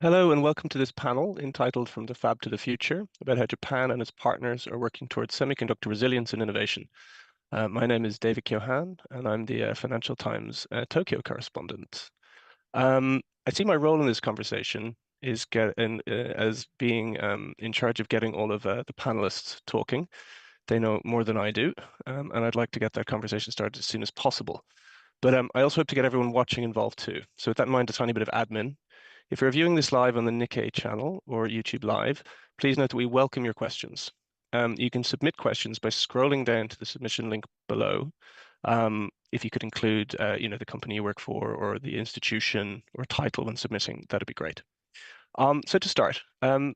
Hello and welcome to this panel entitled From the Fab to the Future about how Japan and its partners are working towards semiconductor resilience and innovation. My name is David Keohane and I'm the Financial Times Tokyo correspondent. I see my role in this conversation is as being in charge of getting all of the panelists talking. They know more than I do, and I'd like to get that conversation started as soon as possible. But I also hope to get everyone watching involved too. So with that in mind, a tiny bit of admin. If you're viewing this live on the Nikkei channel or YouTube Live, please note that we welcome your questions. You can submit questions by scrolling down to the submission link below. If you could include, the company you work for or the institution or title when submitting, that'd be great. So to start, I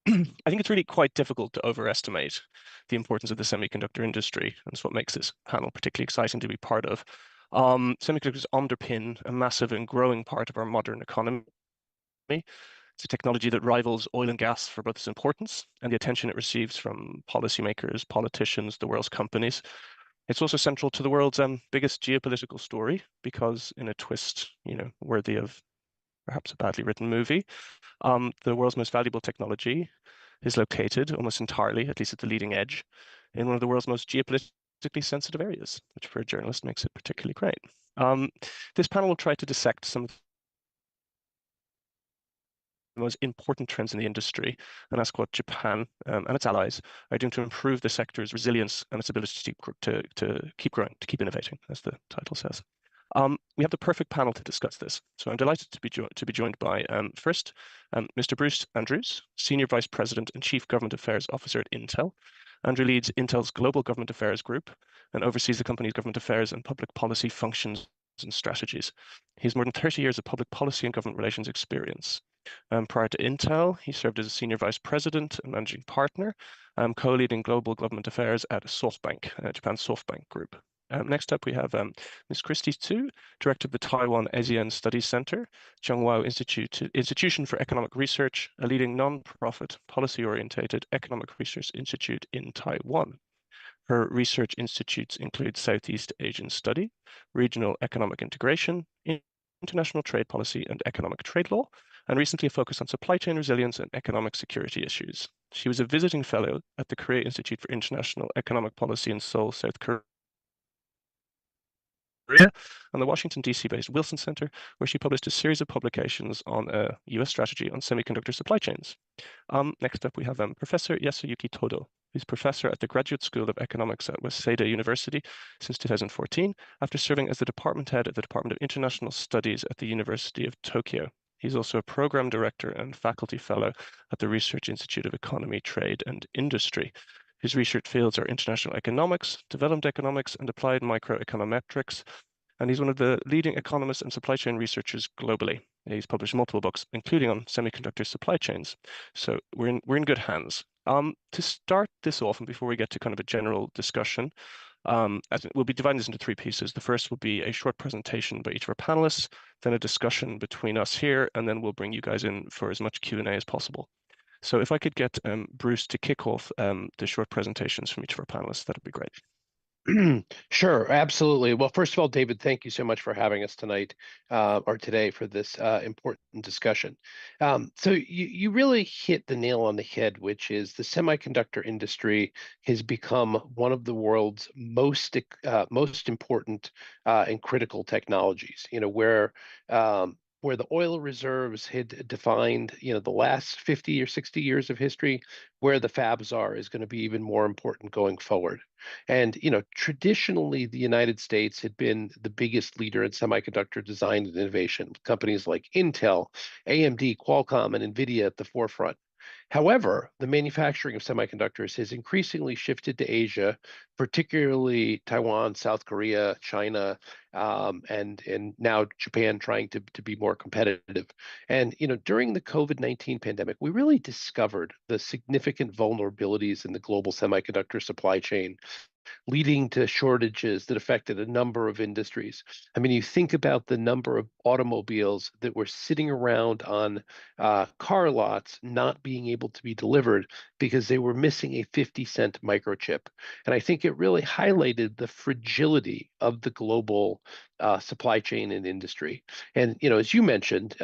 think it's really quite difficult to overestimate the importance of the semiconductor industry, and it's what makes this panel particularly exciting to be part of. Semiconductors underpin a massive and growing part of our modern economy. It's a technology that rivals oil and gas for both its importance and the attention it receives from policymakers, politicians, the world's companies. It's also central to the world's biggest geopolitical story because, in a twist, worthy of perhaps a badly written movie, the world's most valuable technology is located almost entirely, at least at the leading edge, in one of the world's most geopolitically sensitive areas, which for a journalist makes it particularly great. This panel will try to dissect some of the most important trends in the industry and ask what Japan and its allies are doing to improve the sector's resilience and its ability to keep growing, to keep innovating, as the title says. We have the perfect panel to discuss this. So I'm delighted to be joined by, first, Mr. Bruce Andrews, Senior Vice President and Chief Government Affairs Officer at Intel. Andrew leads Intel's Global Government Affairs Group and oversees the company's government affairs and public policy functions and strategies. He has more than 30 years of public policy and government relations experience. Prior to Intel, he served as a senior vice president and managing partner, co-leading global government affairs at SoftBank, Japan's SoftBank Group. Next up, we have Ms. Kristy Tsun, director of the Taiwan ASEAN Studies Center, Zhonghua Institution for Economic Research, a leading non-profit, policy-orientated economic research institute in Taiwan. Her research institutes include Southeast Asian Study, Regional Economic Integration, International Trade Policy and Economic Trade Law, and recently a focus on supply chain resilience and economic security issues. She was a visiting fellow at the Korea Institute for International Economic Policy in Seoul, South Korea, and the Washington, D.C.-based Wilson Center, where she published a series of publications on a U.S. strategy on semiconductor supply chains. Next up, we have Professor Yasuyuki Todo, who's professor at the Graduate School of Economics at Waseda University since 2014, after serving as the department head at the Department of International Studies at the University of Tokyo. He's also a program director and faculty fellow at the Research Institute of Economy, Trade, and Industry. His research fields are international economics, development economics, and applied microeconometrics. And he's one of the leading economists and supply chain researchers globally. He's published multiple books, including on semiconductor supply chains. So we're in good hands. To start this off, and before we get to kind of a general discussion, we'll be dividing this into three pieces. The first will be a short presentation by each of our panelists, then a discussion between us here, and then we'll bring you guys in for as much Q&A as possible. So if I could get Bruce to kick off the short presentations from each of our panelists, that'd be great. Sure, absolutely. Well, first of all, David, thank you so much for having us tonight or today for this important discussion. So you really hit the nail on the head, which is the semiconductor industry has become one of the world's most important and critical technologies. Where the oil reserves had defined, the last 50 or 60 years of history, where the fabs are is going to be even more important going forward. And, traditionally, the United States had been the biggest leader in semiconductor design and innovation, with companies like Intel, AMD, Qualcomm, and NVIDIA at the forefront. However, the manufacturing of semiconductors has increasingly shifted to Asia, particularly Taiwan, South Korea, China, and now Japan trying to be more competitive. And during the COVID-19 pandemic, we really discovered the significant vulnerabilities in the global semiconductor supply chain, leading to shortages that affected a number of industries. I mean, you think about the number of automobiles that were sitting around on car lots not being able to be delivered because they were missing a 50-cent microchip. And I think it really highlighted the fragility of the global supply chain and industry. And, as you mentioned,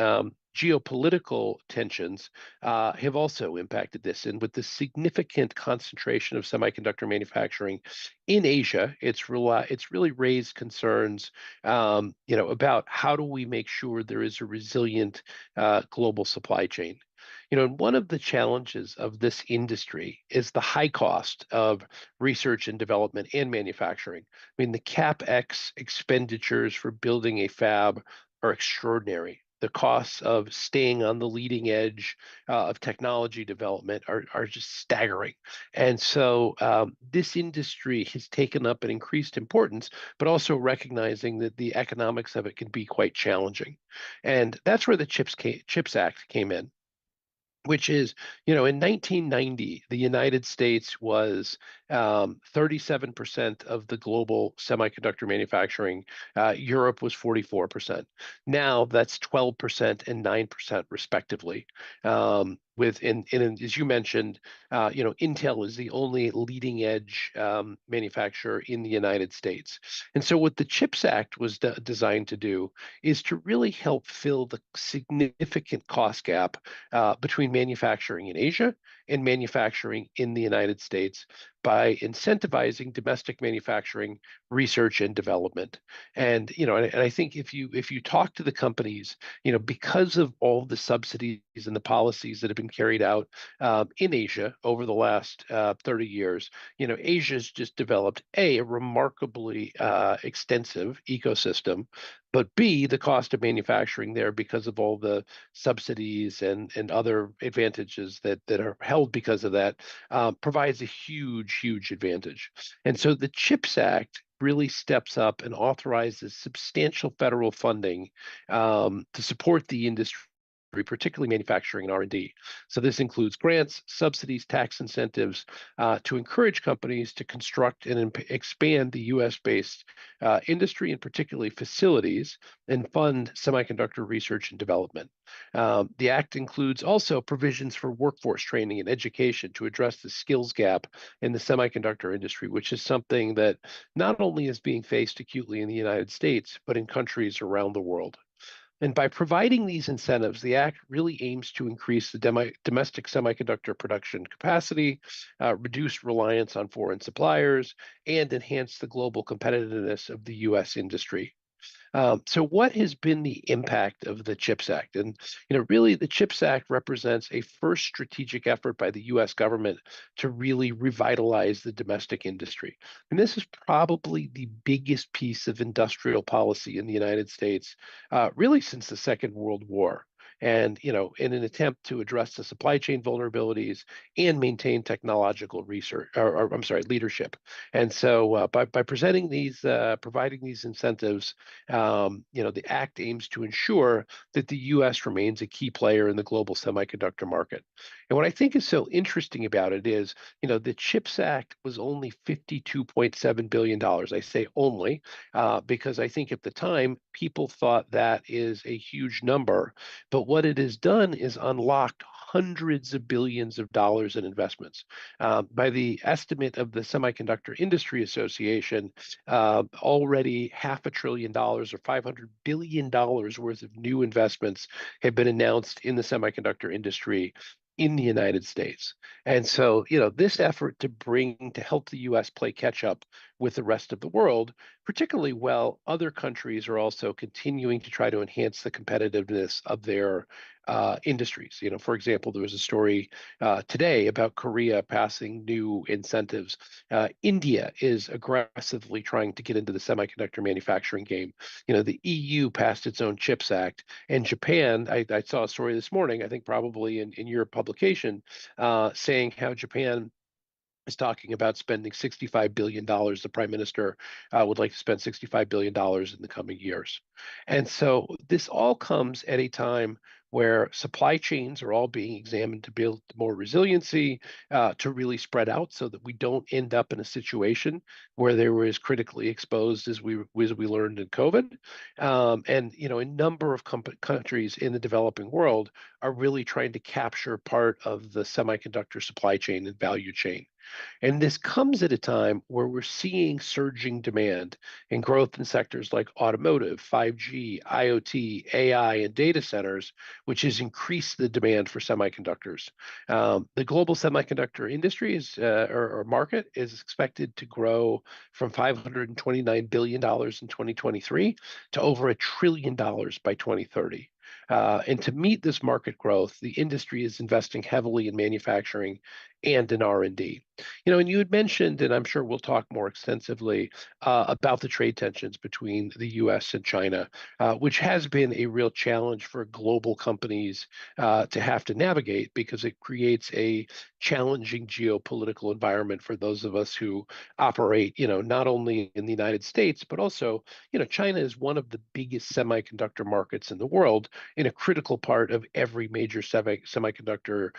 geopolitical tensions have also impacted this. And with the significant concentration of semiconductor manufacturing in Asia, it's really raised concerns, about how do we make sure there is a resilient global supply chain. And one of the challenges of this industry is the high cost of research and development and manufacturing. I mean, the CapEx expenditures for building a fab are extraordinary. The costs of staying on the leading edge of technology development are just staggering. And so this industry has taken up an increased importance, but also recognizing that the economics of it can be quite challenging. And that's where the CHIPS Act came in, which is, in 1990, the United States was 37% of the global semiconductor manufacturing. Europe was 44%. Now that's 12% and 9% respectively. And as you mentioned, Intel is the only leading edge manufacturer in the United States. And so what the CHIPS Act was designed to do is to really help fill the significant cost gap between manufacturing in Asia and manufacturing in the United States by incentivizing domestic manufacturing, research, and development. And I think if you talk to the companies, because of all the subsidies and the policies that have been carried out in Asia over the last 30 years, Asia's just developed a remarkably extensive ecosystem, but B, the cost of manufacturing there because of all the subsidies and other advantages that are held because of that provides a huge advantage. And so the CHIPS Act really steps up and authorizes substantial federal funding to support the industry, particularly manufacturing and R&D. So this includes grants, subsidies, tax incentives to encourage companies to construct and expand the US-based industry, and particularly facilities, and fund semiconductor research and development. The Act includes also provisions for workforce training and education to address the skills gap in the semiconductor industry, which is something that not only is being faced acutely in the United States, but in countries around the world. And by providing these incentives, the Act really aims to increase the domestic semiconductor production capacity, reduce reliance on foreign suppliers, and enhance the global competitiveness of the U.S. industry. So what has been the impact of the CHIPS Act? And, really the CHIPS Act represents a first strategic effort by the US government to really revitalize the domestic industry. And this is probably the biggest piece of industrial policy in the United States, really since the Second World War. And, in an attempt to address the supply chain vulnerabilities and maintain technological research, or I'm sorry, leadership. And so by providing these incentives, the Act aims to ensure that the U.S. remains a key player in the global semiconductor market. And what I think is so interesting about it is, the CHIPS Act was only $52.7 billion. I say only because I think at the time people thought that is a huge number. But what it has done is unlocked hundreds of billions of dollars in investments. By the estimate of the Semiconductor Industry Association, already $500 billion or $500 billion worth of new investments have been announced in the semiconductor industry in the United States. And so, this effort to help the US play catch up with the rest of the world, particularly while other countries are also continuing to try to enhance the competitiveness of their industries. For example, there was a story today about Korea passing new incentives. India is aggressively trying to get into the semiconductor manufacturing game. The EU passed its own CHIPS Act, and Japan, I saw a story this morning, I think probably in your publication, saying how Japan is talking about spending $65 billion. The prime minister would like to spend $65 billion in the coming years. And so this all comes at a time where supply chains are all being examined to build more resiliency, to really spread out so that we don't end up in a situation where they were as critically exposed as we learned in COVID. And, a number of countries in the developing world are really trying to capture part of the semiconductor supply chain and value chain. And this comes at a time where we're seeing surging demand and growth in sectors like automotive, 5G, IoT, AI, and data centers, which has increased the demand for semiconductors. The global semiconductor industry or market is expected to grow from $529 billion in 2023 to over $1 trillion by 2030. And to meet this market growth, the industry is investing heavily in manufacturing and in R&D. And you had mentioned, and I'm sure we'll talk more extensively about the trade tensions between the U.S. and China, which has been a real challenge for global companies to have to navigate because it creates a challenging geopolitical environment for those of us who operate, not only in the United States, but also, China is one of the biggest semiconductor markets in the world and a critical part of every major semiconductor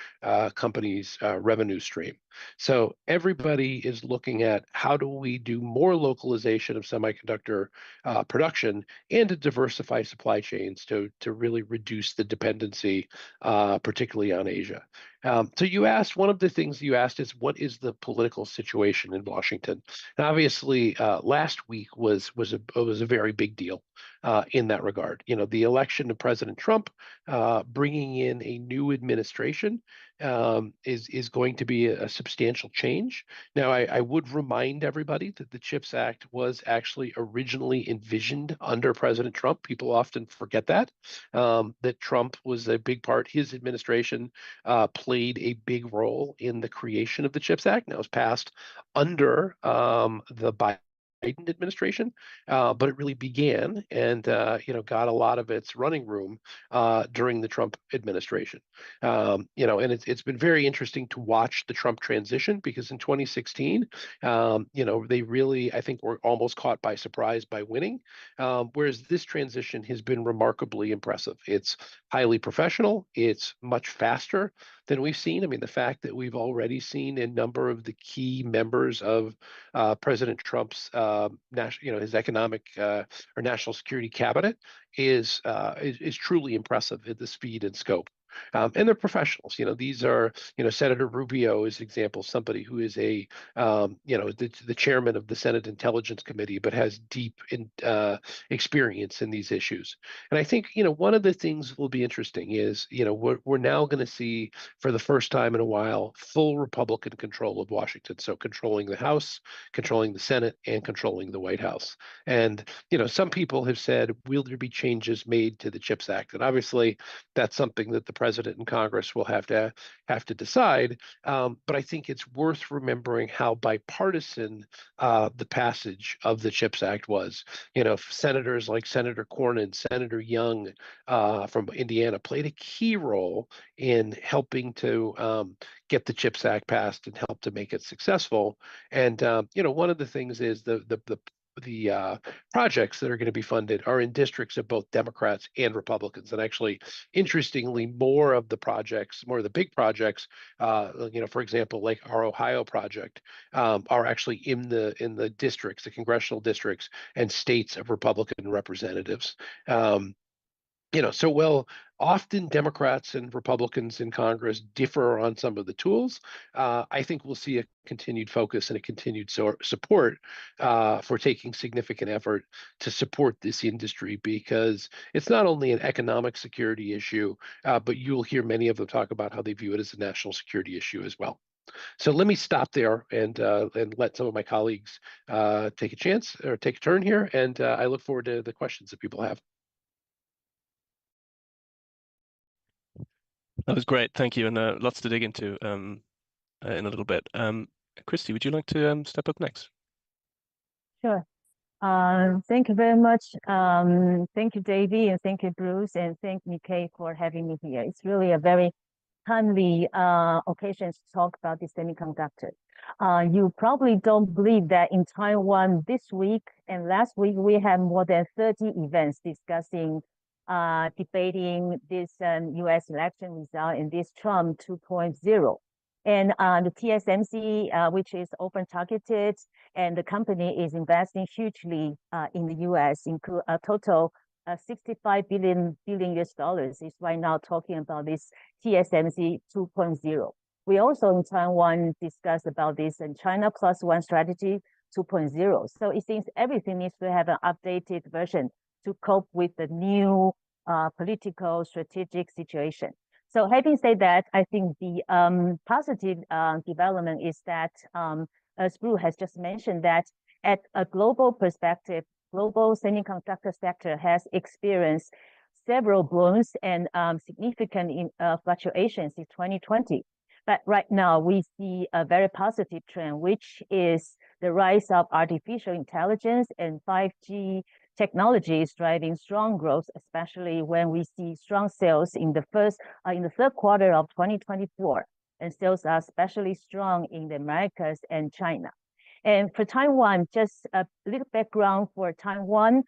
company's revenue stream. So everybody is looking at how do we do more localization of semiconductor production and to diversify supply chains to really reduce the dependency, particularly on Asia. So one of the things you asked is what is the political situation in Washington? And obviously, last week was a very big deal in that regard. The election of President Trump, bringing in a new administration, is going to be a substantial change. Now, I would remind everybody that the CHIPS Act was actually originally envisioned under President Trump. People often forget that Trump was a big part. His administration played a big role in the creation of the CHIPS Act. Now, it was passed under the Biden administration, but it really began and got a lot of its running room during the Trump administration. And it's been very interesting to watch the Trump transition because in 2016, they really, I think, were almost caught by surprise by winning, whereas this transition has been remarkably impressive. It's highly professional. It's much faster than we've seen. I mean, the fact that we've already seen a number of the key members of President Trump's his economic or national security cabinet is truly impressive at the speed and scope. And they're professionals. These are, Senator Rubio is an example, somebody who is the chairman of the Senate Intelligence Committee, but has deep experience in these issues. And I think, one of the things that will be interesting is, we're now going to see for the first time in a while, full Republican control of Washington. So controlling the House, controlling the Senate, and controlling the White House. And, some people have said, will there be changes made to the CHIPS Act? And obviously, that's something that the president and Congress will have to decide. But I think it's worth remembering how bipartisan the passage of the CHIPS Act was. Senators like Senator Cornyn, Senator Young from Indiana played a key role in helping to get the CHIPS Act passed and help to make it successful. And one of the things is the projects that are going to be funded are in districts of both Democrats and Republicans. And actually, interestingly, more of the big projects, for example, like our Ohio project, are actually in the districts, the congressional districts and states of Republican representatives. Often Democrats and Republicans in Congress differ on some of the tools. I think we'll see a continued focus and a continued support for taking significant effort to support this industry because it's not only an economic security issue, but you'll hear many of them talk about how they view it as a national security issue as well. So let me stop there and let some of my colleagues take a turn here, and I look forward to the questions that people have. That was great, thank you, and lots to dig into in a little bit. Kristy, would you like to step up next? Sure. Thank you very much. Thank you, Davey, and thank you, Bruce, and thank Nikkei for having me here. It's really a very timely occasion to talk about the semiconductor. You probably don't believe that in Taiwan this week and last week, we had more than 30 events discussing debating this U.S. election result and this Trump 2.0. And the TSMC, which is open targeted, and the company is investing hugely in the U.S., include a total $65 billion US is right now talking about this TSMC 2.0. we also in Taiwan discussed about this in China Plus One strategy 2.0. So it seems everything needs to have an updated version to cope with the new political strategic situation. So having said that, I think the positive development is that, as Bruce has just mentioned, that at a global perspective, global semiconductor sector has experienced several booms and significant fluctuations in 2020. But right now, we see a very positive trend, which is the rise of artificial intelligence and 5G technologies driving strong growth, especially when we see strong sales in the third quarter of 2024, and sales are especially strong in the Americas and China. And for Taiwan, just a little background for Taiwan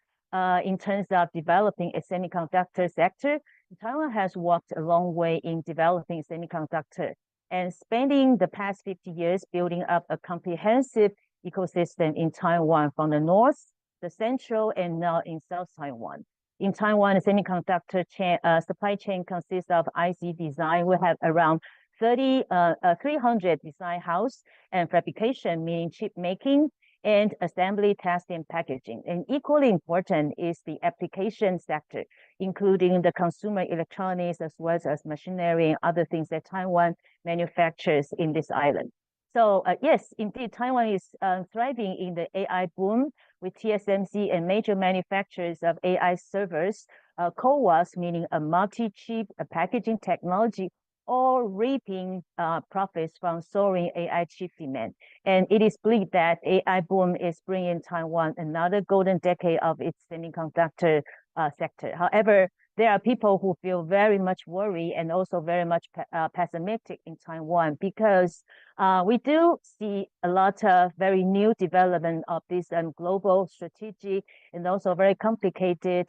in terms of developing a semiconductor sector. Taiwan has walked a long way in developing semiconductor and spending the past 50 years building up a comprehensive ecosystem in Taiwan from the north, the central, and now in South Taiwan. In Taiwan, the semiconductor supply chain consists of IC design. We have around 300 design house and fabrication, meaning chip making, and assembly, test, and packaging. And equally important is the application sector, including the consumer electronics as well as machinery and other things that Taiwan manufactures in this island. So yes, indeed, Taiwan is thriving in the AI boom with TSMC and major manufacturers of AI servers, CoWoS, meaning a multi-chip packaging technology, all reaping profits from soaring AI chip demand. And it is believed that AI boom is bringing Taiwan another golden decade of its semiconductor sector. However, there are people who feel very much worried and also very much pessimistic in Taiwan because we do see a lot of very new development of this global strategic and also very complicated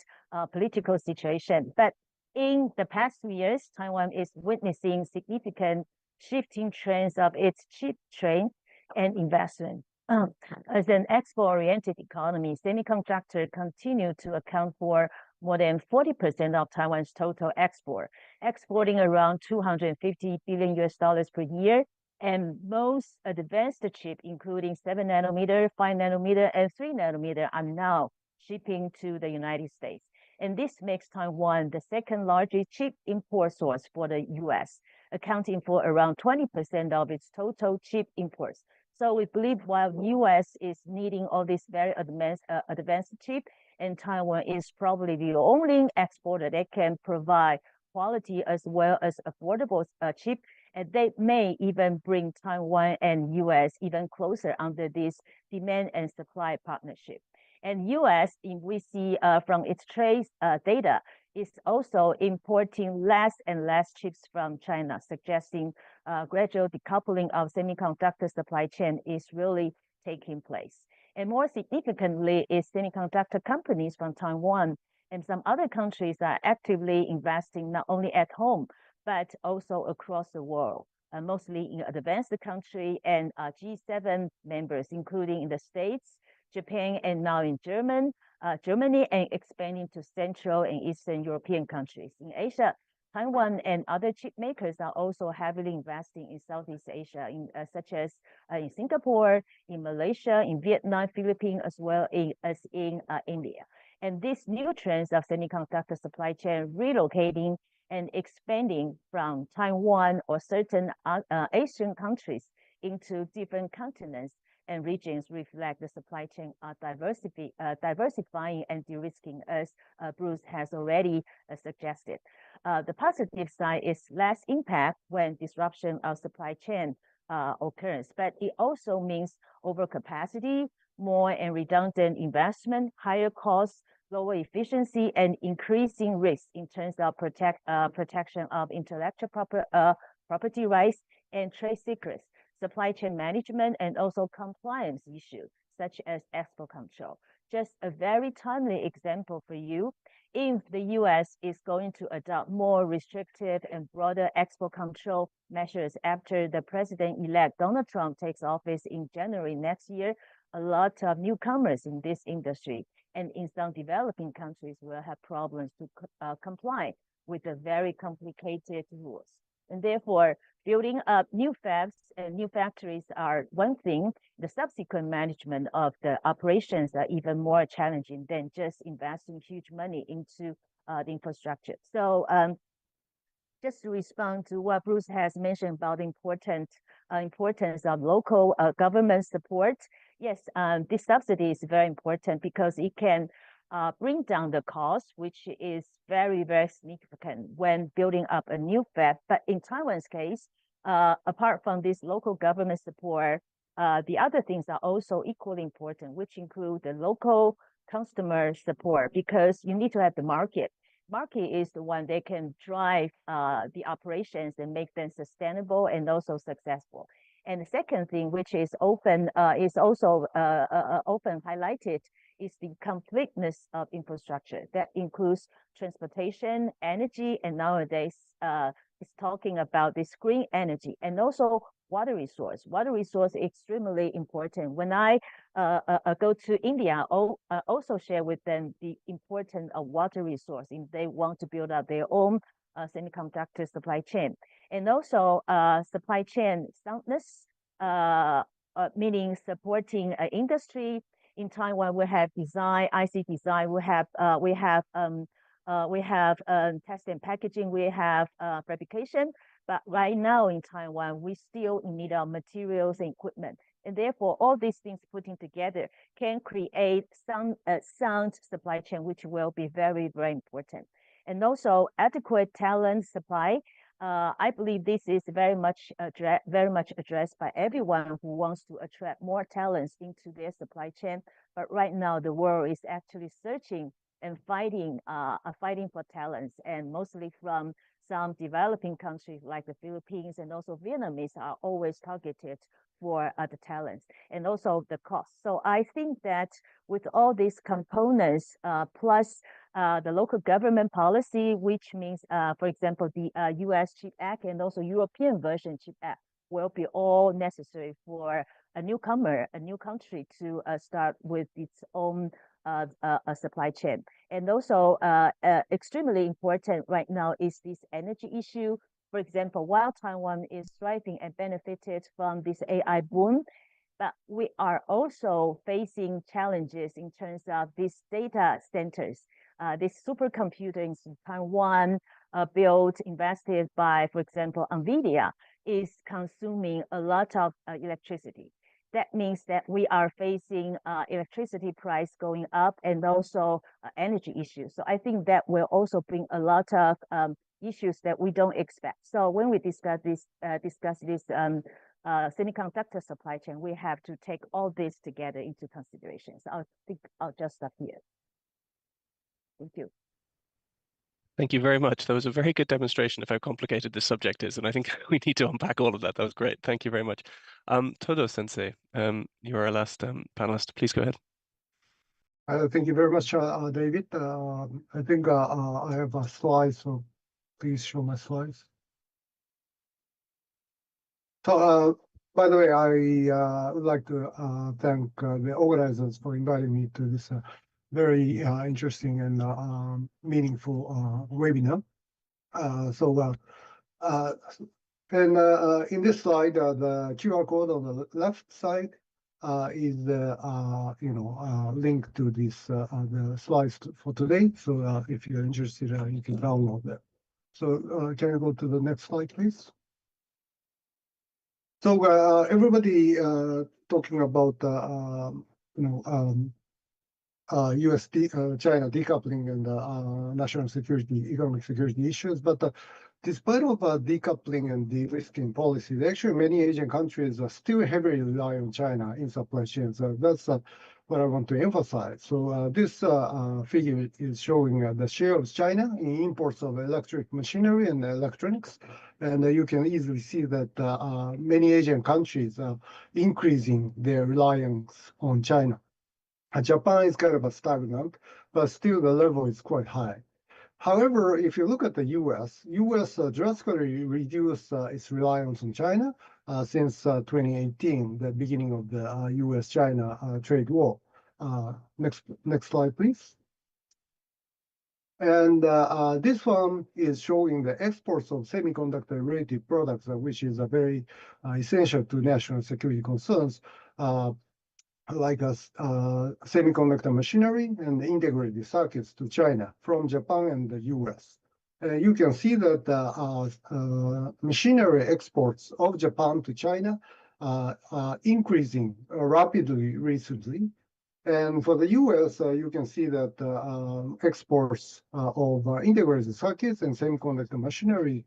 political situation. But in the past 2 years, Taiwan is witnessing significant shifting trends of its chip trade and investment. As an export-oriented economy, semiconductor continue to account for more than 40% of Taiwan's total export, exporting around $250 billion per year. And most advanced chip, including 7 nanometer, 5 nanometer, and 3 nanometer, are now shipping to the United States. And this makes Taiwan the second largest chip import source for the US, accounting for around 20% of its total chip imports. So we believe while US is needing all these very advanced chip, and Taiwan is probably the only exporter that can provide quality as well as affordable chip, and they may even bring Taiwan and US even closer under this demand and supply partnership. And US, we see from its trade data, is also importing less and less chips from China, suggesting gradual decoupling of semiconductor supply chain is really taking place. And more significantly is semiconductor companies from Taiwan and some other countries are actively investing not only at home, but also across the world, mostly in advanced countries and G7 members, including in the States, Japan, and now in Germany, and expanding to Central and Eastern European countries. In Asia, Taiwan and other chip makers are also heavily investing in Southeast Asia, such as in Singapore, in Malaysia, in Vietnam, Philippines, as well as in India. And these new trends of semiconductor supply chain relocating and expanding from Taiwan or certain Asian countries into different continents and regions reflect the supply chain diversifying and de-risking, as Bruce has already suggested. The positive side is less impact when disruption of supply chain occurs, but it also means overcapacity, more and redundant investment, higher costs, lower efficiency, and increasing risk in terms of protection of intellectual property rights and trade secrets, supply chain management, and also compliance issues such as export control. Just a very timely example for you. If the US is going to adopt more restrictive and broader export control measures after the president-elect Donald Trump takes office in January next year, a lot of newcomers in this industry and in some developing countries will have problems to comply with the very complicated rules. And therefore, building up new fabs and new factories are one thing. The subsequent management of the operations are even more challenging than just investing huge money into the infrastructure. So just to respond to what Bruce has mentioned about the importance of local government support, yes, this subsidy is very important because it can bring down the cost, which is very, very significant when building up a new fab. But in Taiwan's case, apart from this local government support, the other things are also equally important, which include the local customer support, because you need to have the market. Market is the one that can drive the operations and make them sustainable and also successful. And the second thing, which is often often highlighted, is the completeness of infrastructure that includes transportation, energy, and nowadays it's talking about this green energy and also water resource. Water resource is extremely important. When I go to India, I also share with them the importance of water resource if they want to build up their own semiconductor supply chain. And also supply chain soundness, meaning supporting industry. In Taiwan, we have design, IC design. We have test and packaging. We have fabrication. But right now in Taiwan, we still need our materials and equipment. And therefore, all these things putting together can create some sound supply chain, which will be very, very important. And also adequate talent supply. I believe this is very much addressed by everyone who wants to attract more talents into their supply chain. But right now, the world is actually searching and fighting for talents, and mostly from some developing countries like the Philippines and also Vietnamese are always targeted for the talents and also the cost. So I think that with all these components, plus the local government policy, which means, for example, the US CHIP Act and also European version CHIP Act will be all necessary for a newcomer, a new country to start with its own supply chain. And also extremely important right now is this energy issue. For example, while Taiwan is thriving and benefited from this AI boom, but we are also facing challenges in terms of these data centers. This supercomputer in Taiwan built, invested by, for example, NVIDIA, is consuming a lot of electricity. That means that we are facing electricity price going up and also energy issues. So I think that will also bring a lot of issues that we don't expect. So when we discuss this semiconductor supply chain, we have to take all this together into consideration. So I think I'll just stop here. Thank you. Thank you very much. That was a very good demonstration of how complicated this subject is, and I think we need to unpack all of that. That was great. Thank you very much. Todo Sensei, you are our last panelist. Please go ahead. Thank you very much, David. I think I have a slide, so please show my slides. So, by the way, I would like to thank the organizers for inviting me to this very interesting and meaningful webinar. In this slide, the QR code on the left side is the link to this the slides for today. So if you're interested, you can download them. So can you go to the next slide, please? So everybody talking about China decoupling and national security, economic security issues. But despite of decoupling and de-risking policies, actually many Asian countries are still heavily rely on China in supply chains. So that's what I want to emphasize. So this figure is showing the share of China in imports of electric machinery and electronics. And you can easily see that many Asian countries are increasing their reliance on China. Japan is kind of stagnant, but still the level is quite high. However, if you look at the U.S. Drastically reduced its reliance on China since 2018, the beginning of the U.S.-China trade war. Next slide, please. And this one is showing the exports of semiconductor-related products, which is a very essential to national security concerns, like semiconductor machinery and integrated circuits to China from Japan and the US. You can see that machinery exports of Japan to China are increasing rapidly recently. And for the US, you can see that exports of integrated circuits and semiconductor machinery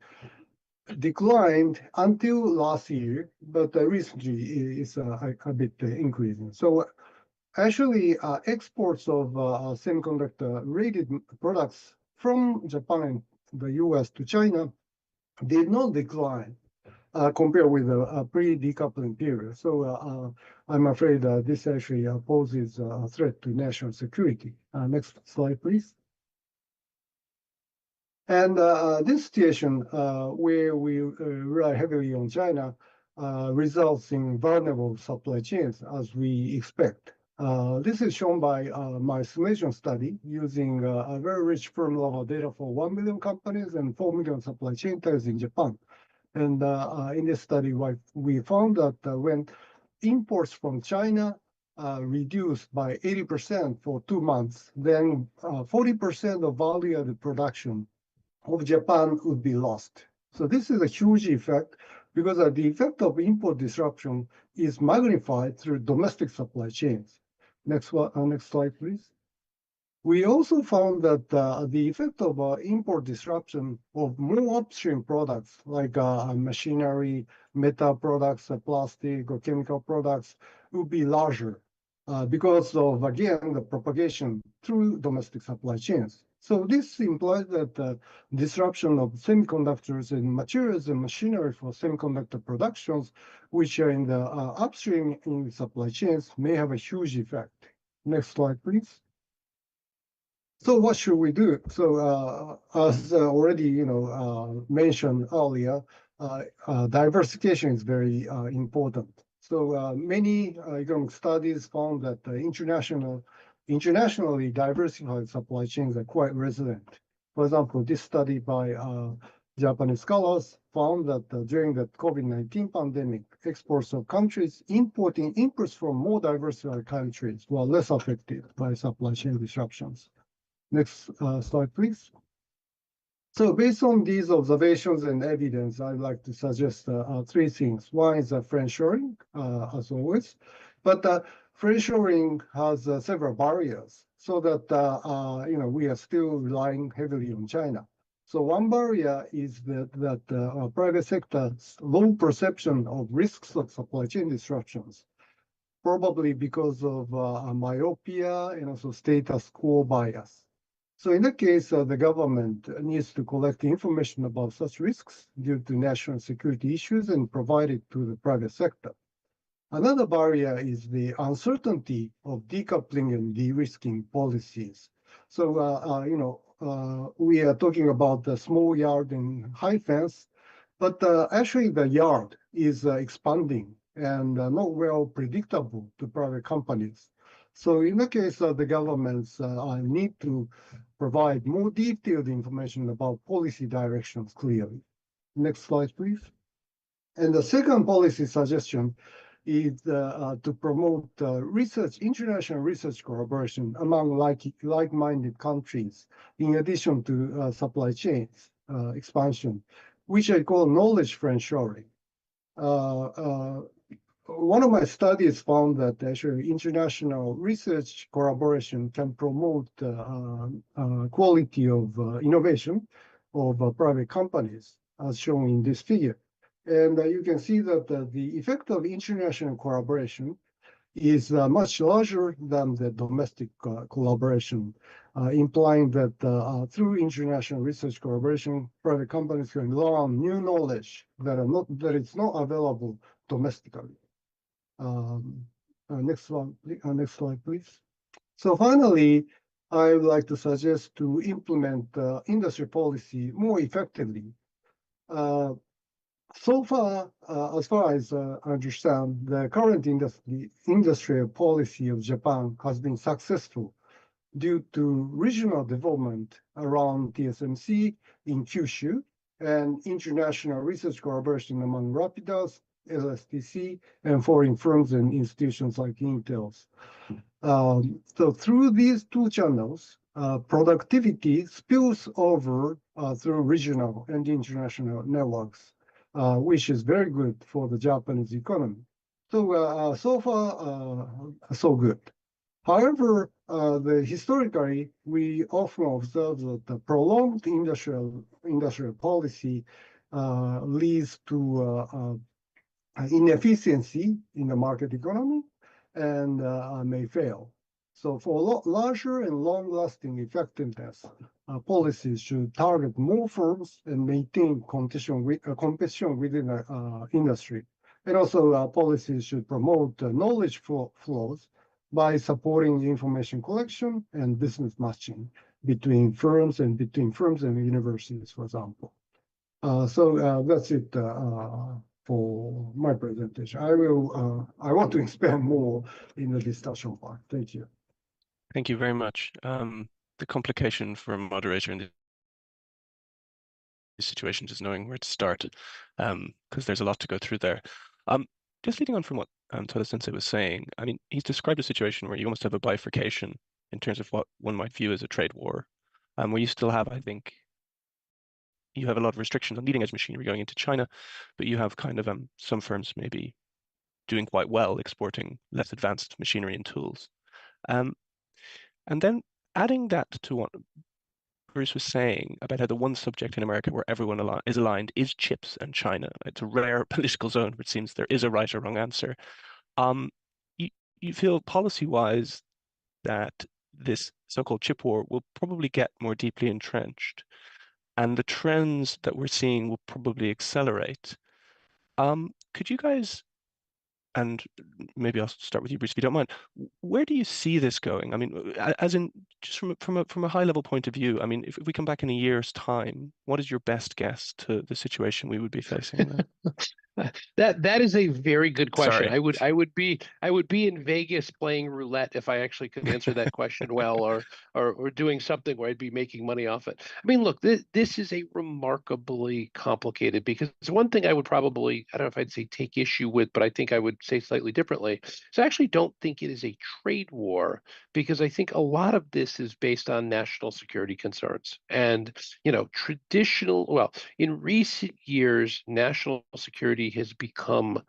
declined until last year, but recently is a bit increasing. So actually, exports of semiconductor-related products from Japan and the US to China did not decline compared with a pre-decoupling period. So I'm afraid this actually poses a threat to national security. Next slide, please. And this situation, where we rely heavily on China, results in vulnerable supply chains, as we expect. This is shown by my simulation study using a very rich firm-level data for 1 million companies and 4 million supply chain types in Japan. And in this study, we found that when imports from China reduced by 80% for 2 months, then 40% of value-added production of Japan would be lost. So this is a huge effect because the effect of import disruption is magnified through domestic supply chains. Next slide, please. We also found that the effect of import disruption of more upstream products like machinery, metal products, plastic or chemical products would be larger because of, again, the propagation through domestic supply chains. So this implies that disruption of semiconductors and materials and machinery for semiconductor productions, which are in the upstream in supply chains, may have a huge effect. Next slide, please. So what should we do? So as already mentioned earlier, diversification is very important. So many economic studies found that internationally diversified supply chains are quite resilient. For example, this study by Japanese scholars found that during the COVID-19 pandemic, exports of countries importing inputs from more diversified countries were less affected by supply chain disruptions. Next slide, please. So based on these observations and evidence, I'd like to suggest 3 things. One is friendshoring, as always, but friendshoring has several barriers, so that we are still relying heavily on China. So one barrier is that private sector's low perception of risks of supply chain disruptions, probably because of myopia and also status quo bias. So in that case, the government needs to collect information about such risks due to national security issues and provide it to the private sector. Another barrier is the uncertainty of decoupling and de-risking policies. So, we are talking about the small yard and high fence, but actually the yard is expanding and not well predictable to private companies. So in the case of the governments need to provide more detailed information about policy directions clearly. Next slide, please. And the second policy suggestion is to promote international research collaboration among like-minded countries, in addition to supply chains expansion, which I call knowledge friendshoring. One of my studies found that actually international research collaboration can promote quality of innovation of private companies, as shown in this figure. And you can see that the effect of international collaboration is much larger than the domestic collaboration, implying that through international research collaboration, private companies can learn new knowledge that is not available domestically. Next slide, please. So finally, I would like to suggest to implement industry policy more effectively. So far, as far as I understand, the current industrial policy of Japan has been successful due to regional development around TSMC in Kyushu and international research collaboration among Rapidas, LSTC, and foreign firms and institutions like Intel's. So through these two channels, productivity spills over through regional and international networks, which is very good for the Japanese economy. So so far, so good. However, historically, we often observe that the prolonged industrial policy leads to inefficiency in the market economy and may fail. So for larger and long-lasting effectiveness, policies should target more firms and maintain competition within the industry. And also policies should promote knowledge flows by supporting information collection and business matching between firms and universities, for example. So that's it for my presentation. I want to expand more in the discussion part. Thank you. Thank you very much. The complication for a moderator in these situations is knowing where to start, because there's a lot to go through there. Just leading on from what Todo Sensei was saying, I mean, he's described a situation where you almost have a bifurcation in terms of what one might view as a trade war, where you still have, I think, you have a lot of restrictions on leading edge machinery going into China, but you have kind of some firms maybe doing quite well exporting less advanced machinery and tools. And then adding that to what Bruce was saying about how the one subject in America where everyone is aligned is chips and China. It's a rare political zone where it seems there is a right or wrong answer. You feel policy-wise that this so-called chip war will probably get more deeply entrenched, and the trends that we're seeing will probably accelerate. Could you guys, and maybe I'll start with you, Bruce, if you don't mind, where do you see this going? I mean, as in just from a high level point of view, I mean, if we come back in a year's time, what is your best guess to the situation we would be facing then? That is a very good question. Sorry. I would be in Vegas playing roulette if I actually could answer that question well, or doing something where I'd be making money off it. I mean, look, this is a remarkably complicated, because one thing I would probably, I don't know if I'd say take issue with, but I think I would say slightly differently. So I actually don't think it is a trade war, because I think a lot of this is based on national security concerns. And, in recent years, national security has become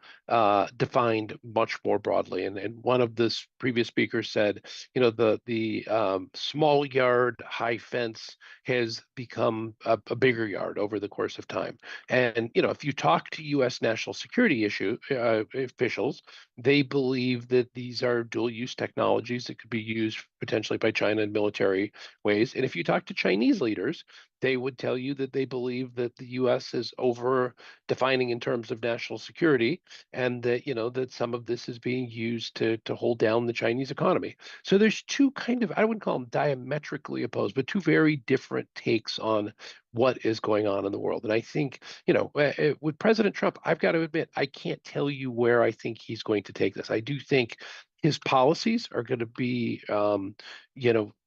defined much more broadly. And one of the previous speakers said, the small yard, high fence has become a bigger yard over the course of time. And, if you talk to U.S. national security officials, they believe that these are dual-use technologies that could be used potentially by China in military ways. And if you talk to Chinese leaders, they would tell you that they believe that the U.S. is over defining in terms of national security, and that that some of this is being used to hold down the Chinese economy. So there's two kind of, I wouldn't call them diametrically opposed, but two very different takes on what is going on in the world. And I think, with President Trump, I've got to admit, I can't tell you where I think he's going to take this. I do think his policies are going to be,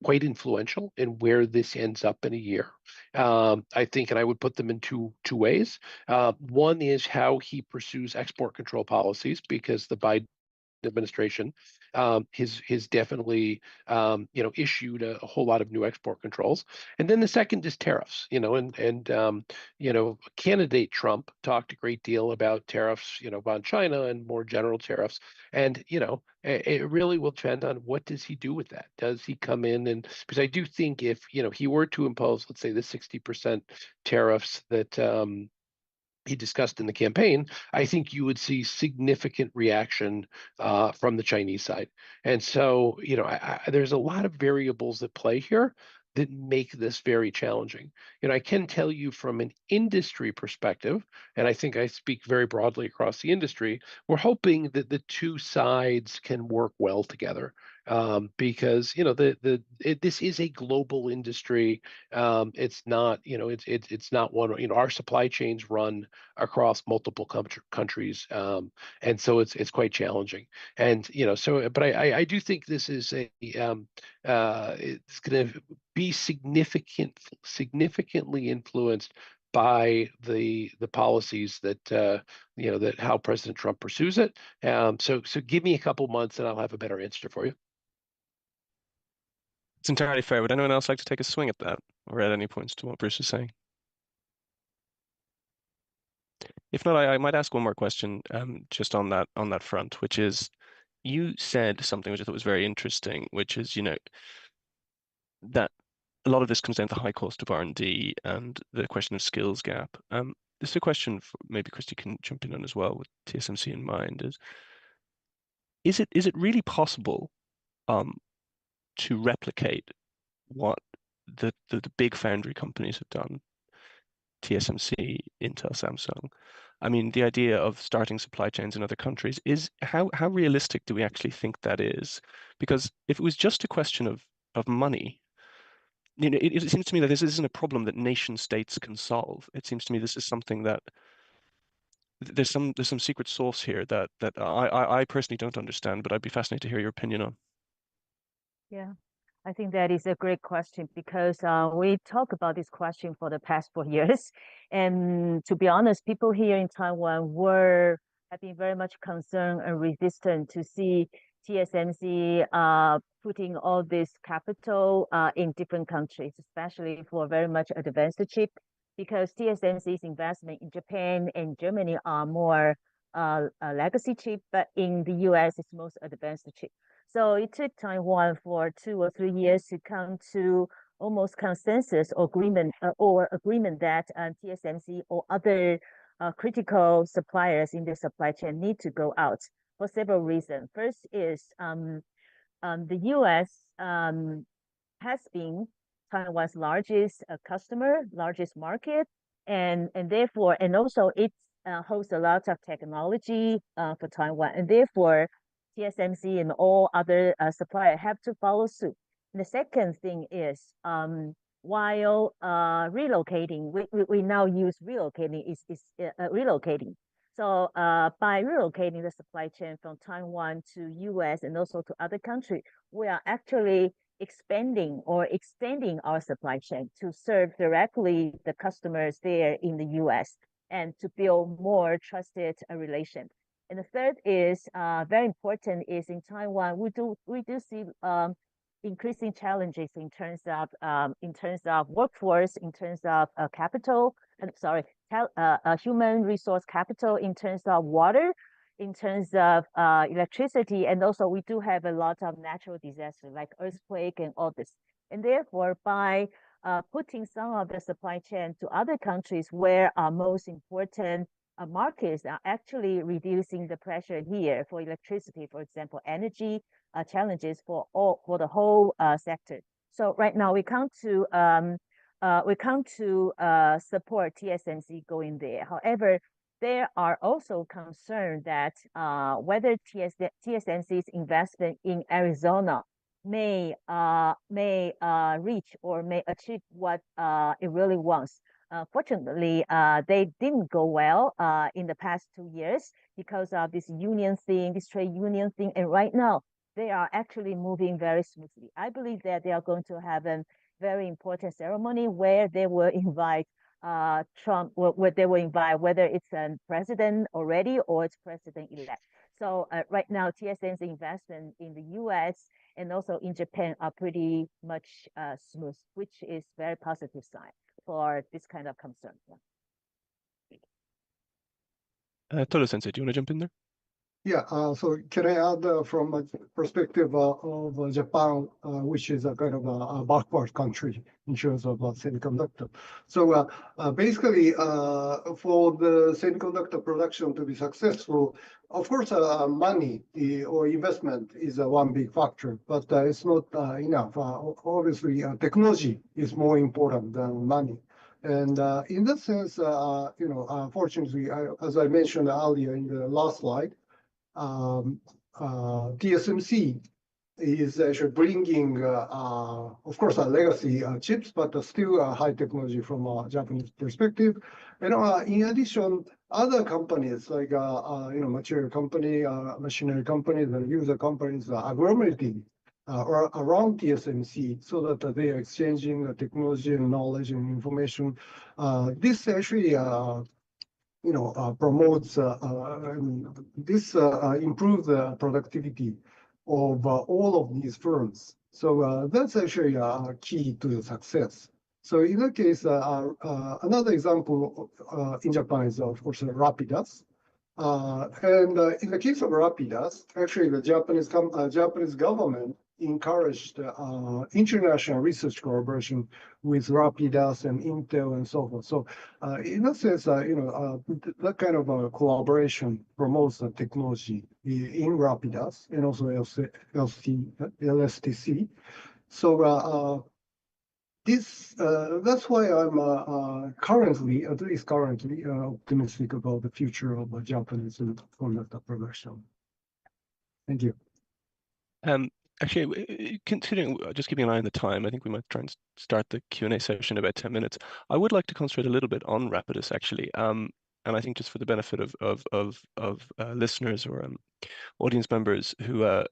quite influential in where this ends up in a year. I think, and I would put them in two ways. One is how he pursues export control policies, because the Biden administration has definitely issued a whole lot of new export controls. And then the second is tariffs. Candidate Trump talked a great deal about tariffs, on China and more general tariffs. And it really will depend on what does he do with that. Does he come in and, because I do think if he were to impose, let's say, the 60% tariffs that he discussed in the campaign, I think you would see significant reaction from the Chinese side. And so, there's a lot of variables that play here that make this very challenging. I can tell you from an industry perspective, and I think I speak very broadly across the industry, we're hoping that the two sides can work well together. because this is a global industry. It's not it's not one. Our supply chains run across multiple countries, and so it's quite challenging. And but I do think this is it's going to be significantly influenced by the policies that that how President Trump pursues it. So give me a couple months and I'll have a better answer for you. It's entirely fair. Would anyone else like to take a swing at that or add any points to what Bruce is saying? If not, I might ask one more question just on that front, which is you said something which I thought was very interesting, which is that a lot of this comes down to the high cost of R&D and the question of skills gap. This is a question for, maybe Kristy can jump in on as well with TSMC in mind. Is it really possible to replicate what the big foundry companies have done, TSMC, Intel, Samsung? I mean, the idea of starting supply chains in other countries is how realistic do we actually think that is? Because if it was just a question of money, it seems to me that this isn't a problem that nation states can solve. It seems to me this is something that there's some secret sauce here that I personally don't understand, but I'd be fascinated to hear your opinion on. Yeah, I think that is a great question because we talk about this question for the past 4 years. And to be honest, people here in Taiwan have been very much concerned and resistant to see TSMC putting all this capital in different countries, especially for very much advanced chip, because TSMC's investment in Japan and Germany are more legacy chip, but in the US, it's most advanced chip. So it took Taiwan for 2 or 3 years to come to almost consensus or agreement that TSMC or other critical suppliers in the supply chain need to go out for several reasons. First is the US has been Taiwan's largest customer, largest market, and therefore, and also it holds a lot of technology for Taiwan, and therefore TSMC and all other suppliers have to follow suit. And the second thing is while relocating, we now use relocating is relocating. So by relocating the supply chain from Taiwan to US and also to other countries, we are actually expanding or extending our supply chain to serve directly the customers there in the US and to build more trusted relation. And the third is very important is in Taiwan, we do see increasing challenges in terms of workforce, in terms of capital, human resource capital, in terms of water, in terms of electricity, and also we do have a lot of natural disasters like earthquake and all this. And therefore, by putting some of the supply chain to other countries where our most important markets are actually reducing the pressure here for electricity, for example, energy challenges for the whole sector. So right now we come to support TSMC going there. However, there are also concerns that whether TSMC's investment in Arizona may reach or may achieve what it really wants. Fortunately, they didn't go well in the past 2 years because of this union thing, this trade union thing. And right now, they are actually moving very smoothly. I believe that they are going to have a very important ceremony where they will invite Trump, where they will invite whether it's a president already or it's president-elect. So right now, TSMC's investment in the US and also in Japan are pretty much smooth, which is very positive sign for this kind of concern. Todo Sensei, do you want to jump in there? Yeah, so can I add from a perspective of Japan, which is a kind of a backward country in terms of semiconductor. So basically, for the semiconductor production to be successful, of course, money or investment is one big factor, but it's not enough. Obviously, technology is more important than money. And in that sense, fortunately, as I mentioned earlier in the last slide, TSMC is actually bringing, of course, legacy chips, but still high technology from a Japanese perspective. And in addition, other companies like material company, machinery companies, and user companies are agglomerating around TSMC so that they are exchanging technology and knowledge and information. This actually promotes, this improves the productivity of all of these firms. So that's actually key to the success. So in that case, another example in Japan is, of course, Rapidus. And in the case of Rapidus, actually the Japanese government encouraged international research collaboration with Rapidus and Intel and so forth. So in that sense, that kind of collaboration promotes the technology in Rapidus and also LSTC. So that's why I'm currently, at least currently, optimistic about the future of Japanese semiconductor production. Thank you. Actually, considering just keeping an eye on the time, I think we might try and start the Q&A session in about 10 minutes. I would like to concentrate a little bit on Rapidus, actually, and I think just for the benefit of listeners or audience members who are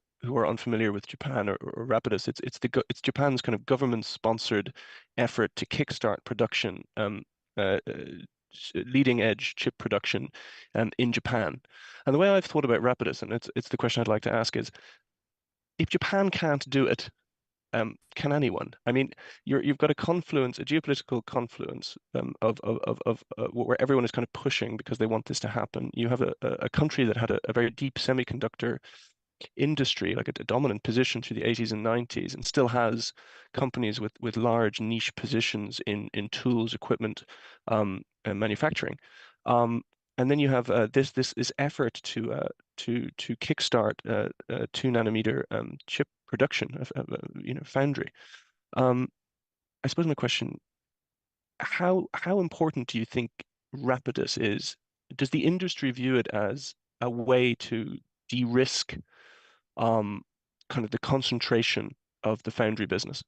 unfamiliar with Japan or Rapidus, it's Japan's kind of government-sponsored effort to kickstart production, leading-edge chip production, in Japan. And the way I've thought about Rapidus, and it's the question I'd like to ask is, if Japan can't do it, can anyone? I mean, you've got a geopolitical confluence of where everyone is kind of pushing because they want this to happen. You have a country that had a very deep semiconductor industry, like a dominant position through the 80s and 90s, and still has companies with large niche positions in tools, equipment, and manufacturing. And then you have this effort to kickstart 2-nanometer chip production of foundry. I suppose my question: how important do you think Rapidus is? Does the industry view it as a way to de-risk kind of the concentration of the foundry business?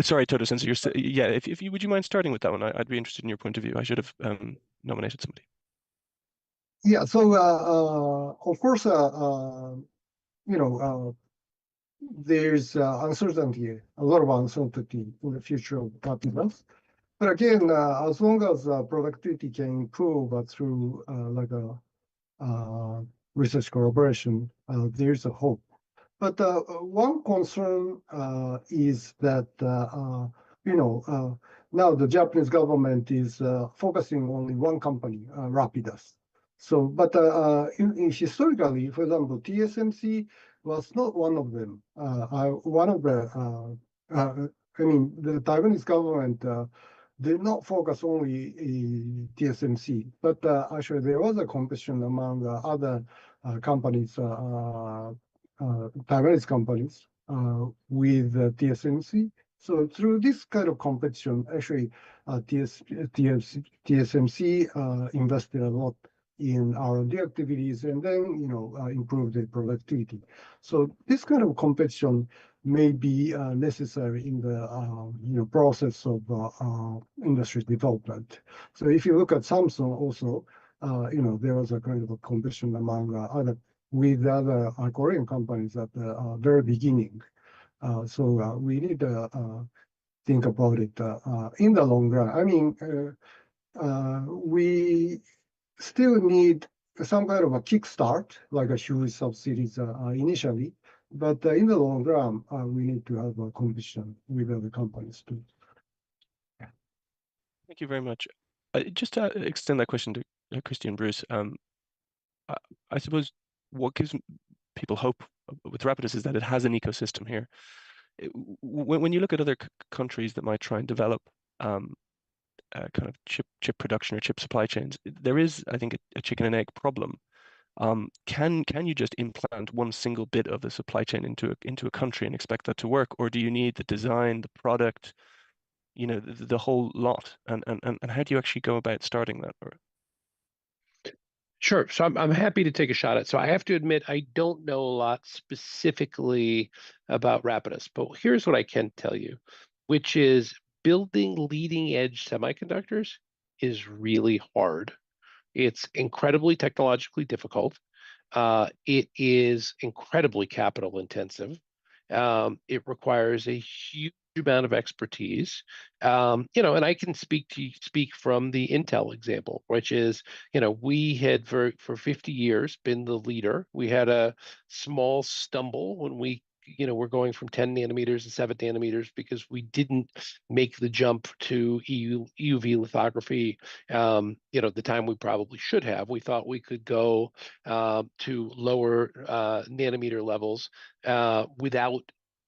Sorry, Todo-sensei, if you would you mind starting with that one? I'd be interested in your point of view. I should have nominated somebody. Yeah, so of course, there's uncertainty, a lot of uncertainty in the future of Rapidus. But again, as long as productivity can improve through like a research collaboration, there's a hope. But one concern is that now the Japanese government is focusing only one company, Rapidus. So, but historically, for example, TSMC was not one of them. One of the, the Taiwanese government did not focus only TSMC, but actually there was a competition among other companies, Taiwanese companies with TSMC. So through this kind of competition, actually TSMC invested a lot in R&D activities and then improved the productivity. So this kind of competition may be necessary in the process of industry development. So if you look at Samsung also, there was a kind of a competition among other Korean companies at the very beginning. So we need to think about it in the long run. I mean, we still need some kind of a kickstart, like a huge subsidies initially, but in the long run, we need to have a competition with other companies too. Thank you very much. Just to extend that question to Kristy and Bruce, I suppose what gives people hope with Rapidus is that it has an ecosystem here. When you look at other countries that might try and develop kind of chip production or chip supply chains, there is, I think, a chicken and egg problem. Can you just implant one single bit of the supply chain into a country and expect that to work, or do you need the design, the product, the whole lot? And how do you actually go about starting that? Sure. So I'm happy to take a shot at. So I have to admit, I don't know a lot specifically about Rapidus, but here's what I can tell you, which is building leading edge semiconductors is really hard. It's incredibly technologically difficult. It is incredibly capital intensive. It requires a huge amount of expertise. And I can speak from the Intel example, which is, we had for 50 years been the leader. We had a small stumble when we we're going from 10 nanometers to 7 nanometers because we didn't make the jump to EUV lithography the time we probably should have. We thought we could go to lower nanometer levels without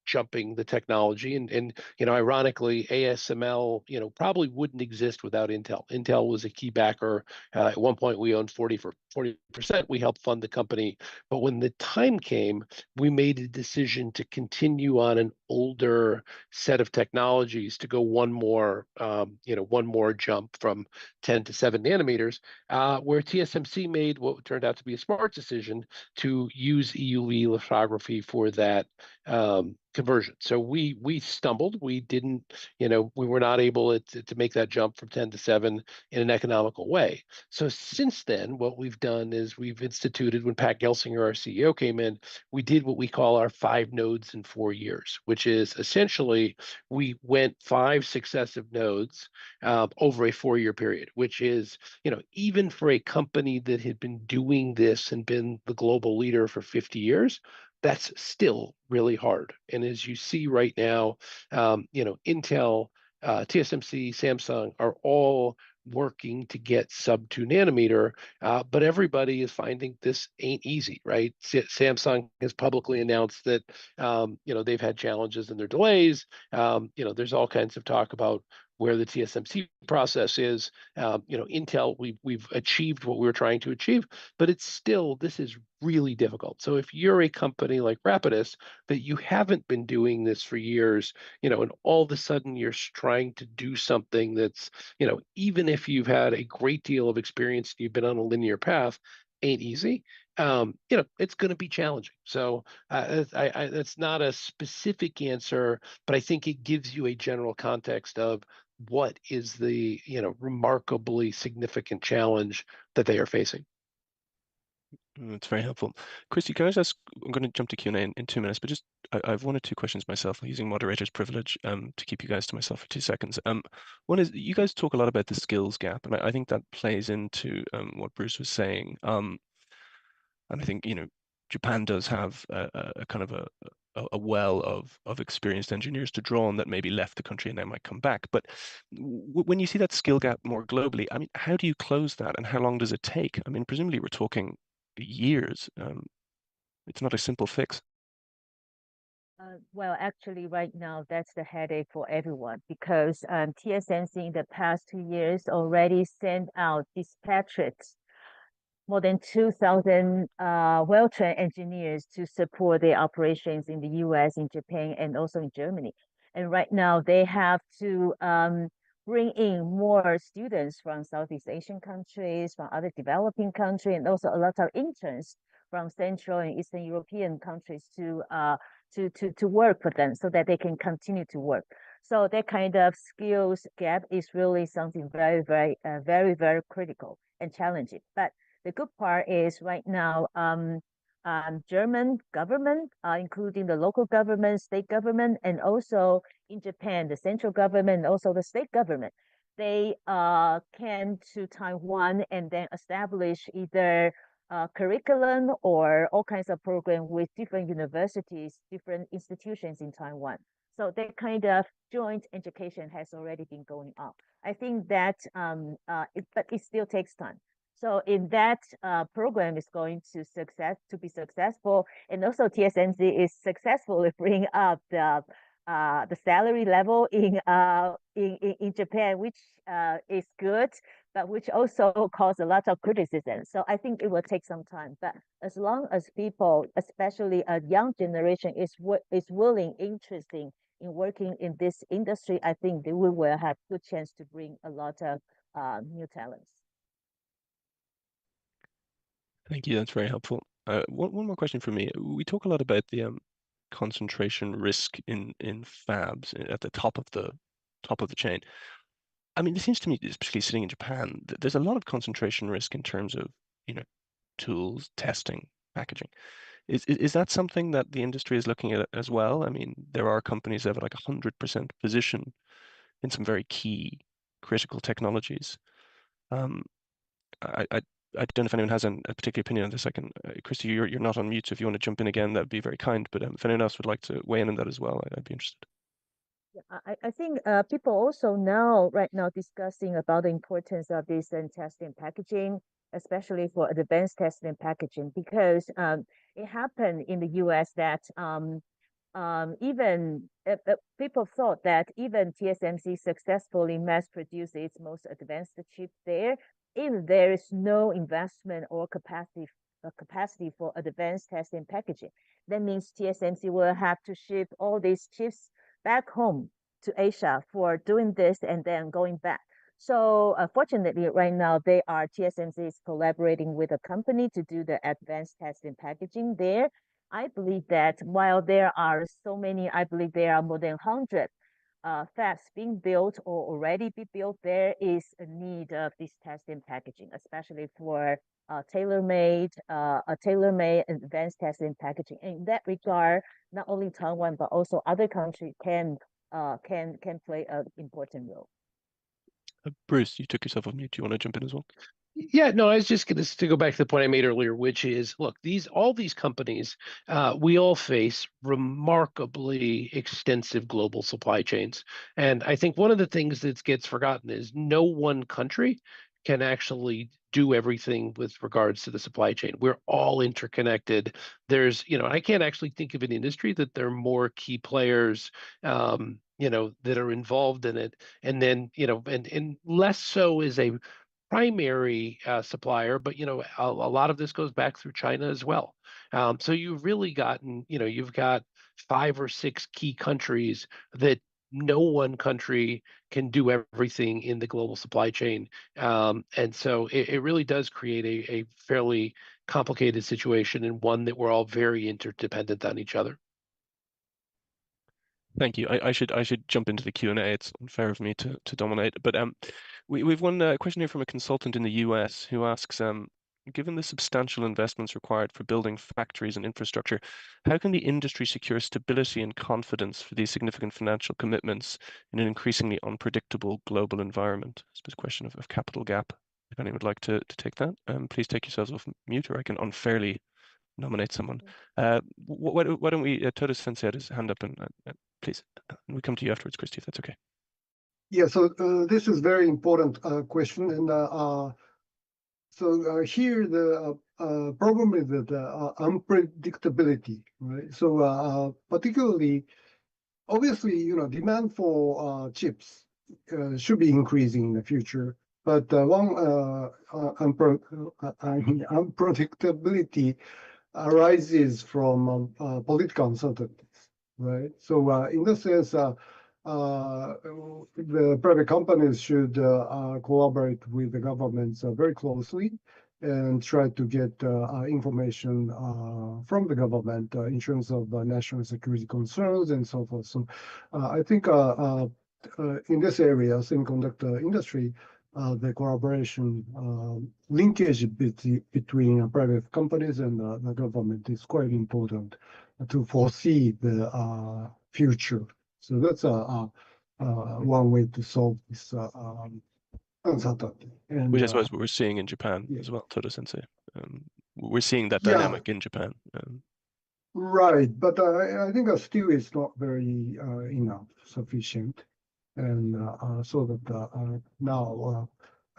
jumping the technology. And ironically, ASML, probably wouldn't exist without Intel. Intel was a key backer. At one point, we owned 40%. We helped fund the company. But when the time came, we made a decision to continue on an older set of technologies to go one more jump from 10 to 7 nanometers, where TSMC made what turned out to be a smart decision to use EUV lithography for that conversion. So we stumbled. We didn't, we were not able to make that jump from 10 to 7 in an economical way. So since then, what we've done is we've instituted, when Pat Gelsinger, our CEO, came in, we did what we call our 5 nodes in 4 years, which is essentially we went 5 successive nodes over a 4-year period, which is, even for a company that had been doing this and been the global leader for 50 years, that's still really hard. And as you see right now, Intel, TSMC, Samsung are all working to get sub 2 nanometer, but everybody is finding this ain't easy, right? Samsung has publicly announced that, they've had challenges in their delays. There's all kinds of talk about where the TSMC process is. Intel, we've achieved what we were trying to achieve, but this is really difficult. So if you're a company like Rapidus, that you haven't been doing this for years, and all of a sudden you're trying to do something that's, even if you've had a great deal of experience, you've been on a linear path, ain't easy. It's going to be challenging. So that's not a specific answer, but I think it gives you a general context of what is the remarkably significant challenge that they are facing. That's very helpful. Christy, can I just ask, I'm going to jump to Q&A in 2 minutes, but just I have 1 or 2 questions myself, using moderator's privilege to keep you guys to myself for 2 seconds. One is, you guys talk a lot about the skills gap, and I think that plays into what Bruce was saying. And I think, Japan does have a kind of a well of experienced engineers to draw on that maybe left the country and they might come back. But when you see that skill gap more globally, I mean, how do you close that, and how long does it take? I mean, presumably we're talking years. It's not a simple fix. Well, actually, right now, that's the headache for everyone, because TSMC in the past 2 years already sent out dispatches, more than 2,000 well-trained engineers to support their operations in the US, in Japan, and also in Germany. And right now, they have to bring in more students from Southeast Asian countries, from other developing countries, and also a lot of interns from Central and Eastern European countries to work for them, so that they can continue to work. So that kind of skills gap is really something very, very critical and challenging. But the good part is right now, German government, including the local government, state government, and also in Japan, the central government, and also the state government, they came to Taiwan and then establish either curriculum or all kinds of program with different universities, different institutions in Taiwan. So that kind of joint education has already been going on. I think that, but it still takes time. So if that program is going to be successful, and also TSMC is successfully bring up the salary level in Japan, which is good, but which also caused a lot of criticism. So I think it will take some time. But as long as people, especially a young generation, is willing, interested in working in this industry, I think we will have good chance to bring a lot of new talents. Thank you. That's very helpful. One more question from me. We talk a lot about the concentration risk in fabs at the top of the chain. I mean, it seems to me, especially sitting in Japan, there's a lot of concentration risk in terms of, tools, testing, packaging. Is that something that the industry is looking at as well? I mean, there are companies that have like 100% position in some very key critical technologies. I don't know if anyone has a particular opinion on this. I can, Kristy, you're not on mute, so if you want to jump in again, that'd be very kind. But if anyone else would like to weigh in on that as well, I'd be interested. Yeah, I think people also right now discussing about the importance of this in testing packaging, especially for advanced testing packaging, because it happened in the US that even people thought that even TSMC successfully mass produced its most advanced chip there, if there is no investment or capacity for advanced testing packaging, that means TSMC will have to ship all these chips back home to Asia for doing this and then going back. So fortunately, right now, TSMC is collaborating with a company to do the advanced testing packaging there. I believe that while there are so many, I believe there are more than 100 fabs being built or already be built, there is a need of this testing packaging, especially for tailor-made advanced testing packaging. In that regard, not only Taiwan but also other countries can play an important role. Bruce, you took yourself off mute. Do you want to jump in as well? Yeah, no, I was just going to go back to the point I made earlier, which is, look, all these companies, we all face remarkably extensive global supply chains. And I think one of the things that gets forgotten is no one country can actually do everything with regards to the supply chain. We're all interconnected. There's, I can't actually think of an industry that there are more key players, that are involved in it. And then, and less so is a primary supplier, but a lot of this goes back through China as well. So you've really gotten, you've got 5 or 6 key countries that no one country can do everything in the global supply chain. And so it really does create a fairly complicated situation, and one that we're all very interdependent on each other. Thank you. I should jump into the Q&A. It's unfair of me to dominate, but we've one question here from a consultant in the US who asks, given the substantial investments required for building factories and infrastructure, how can the industry secure stability and confidence for these significant financial commitments in an increasingly unpredictable global environment? I suppose question of capital gap. If anyone would like to take that, please take yourselves off mute, or I can unfairly nominate someone. Why don't we, Todo Sensei had his hand up, and please, we come to you afterwards, Kristy, if that's okay. Yeah, so this is very important question, and so here the problem is the unpredictability, right? So particularly, obviously, demand for chips should be increasing in the future, but one unpredictability arises from political uncertainties, right? So in this sense, the private companies should collaborate with the governments very closely and try to get information from the government in terms of national security concerns and so forth. So I think in this area, semiconductor industry, the collaboration linkage between private companies and the government is quite important to foresee the future. So that's one way to solve this uncertainty. And, which I suppose what we're seeing in Japan as well, Todo Sensei. We're seeing that dynamic in Japan. Right, but I think still it's not very sufficient. And so that now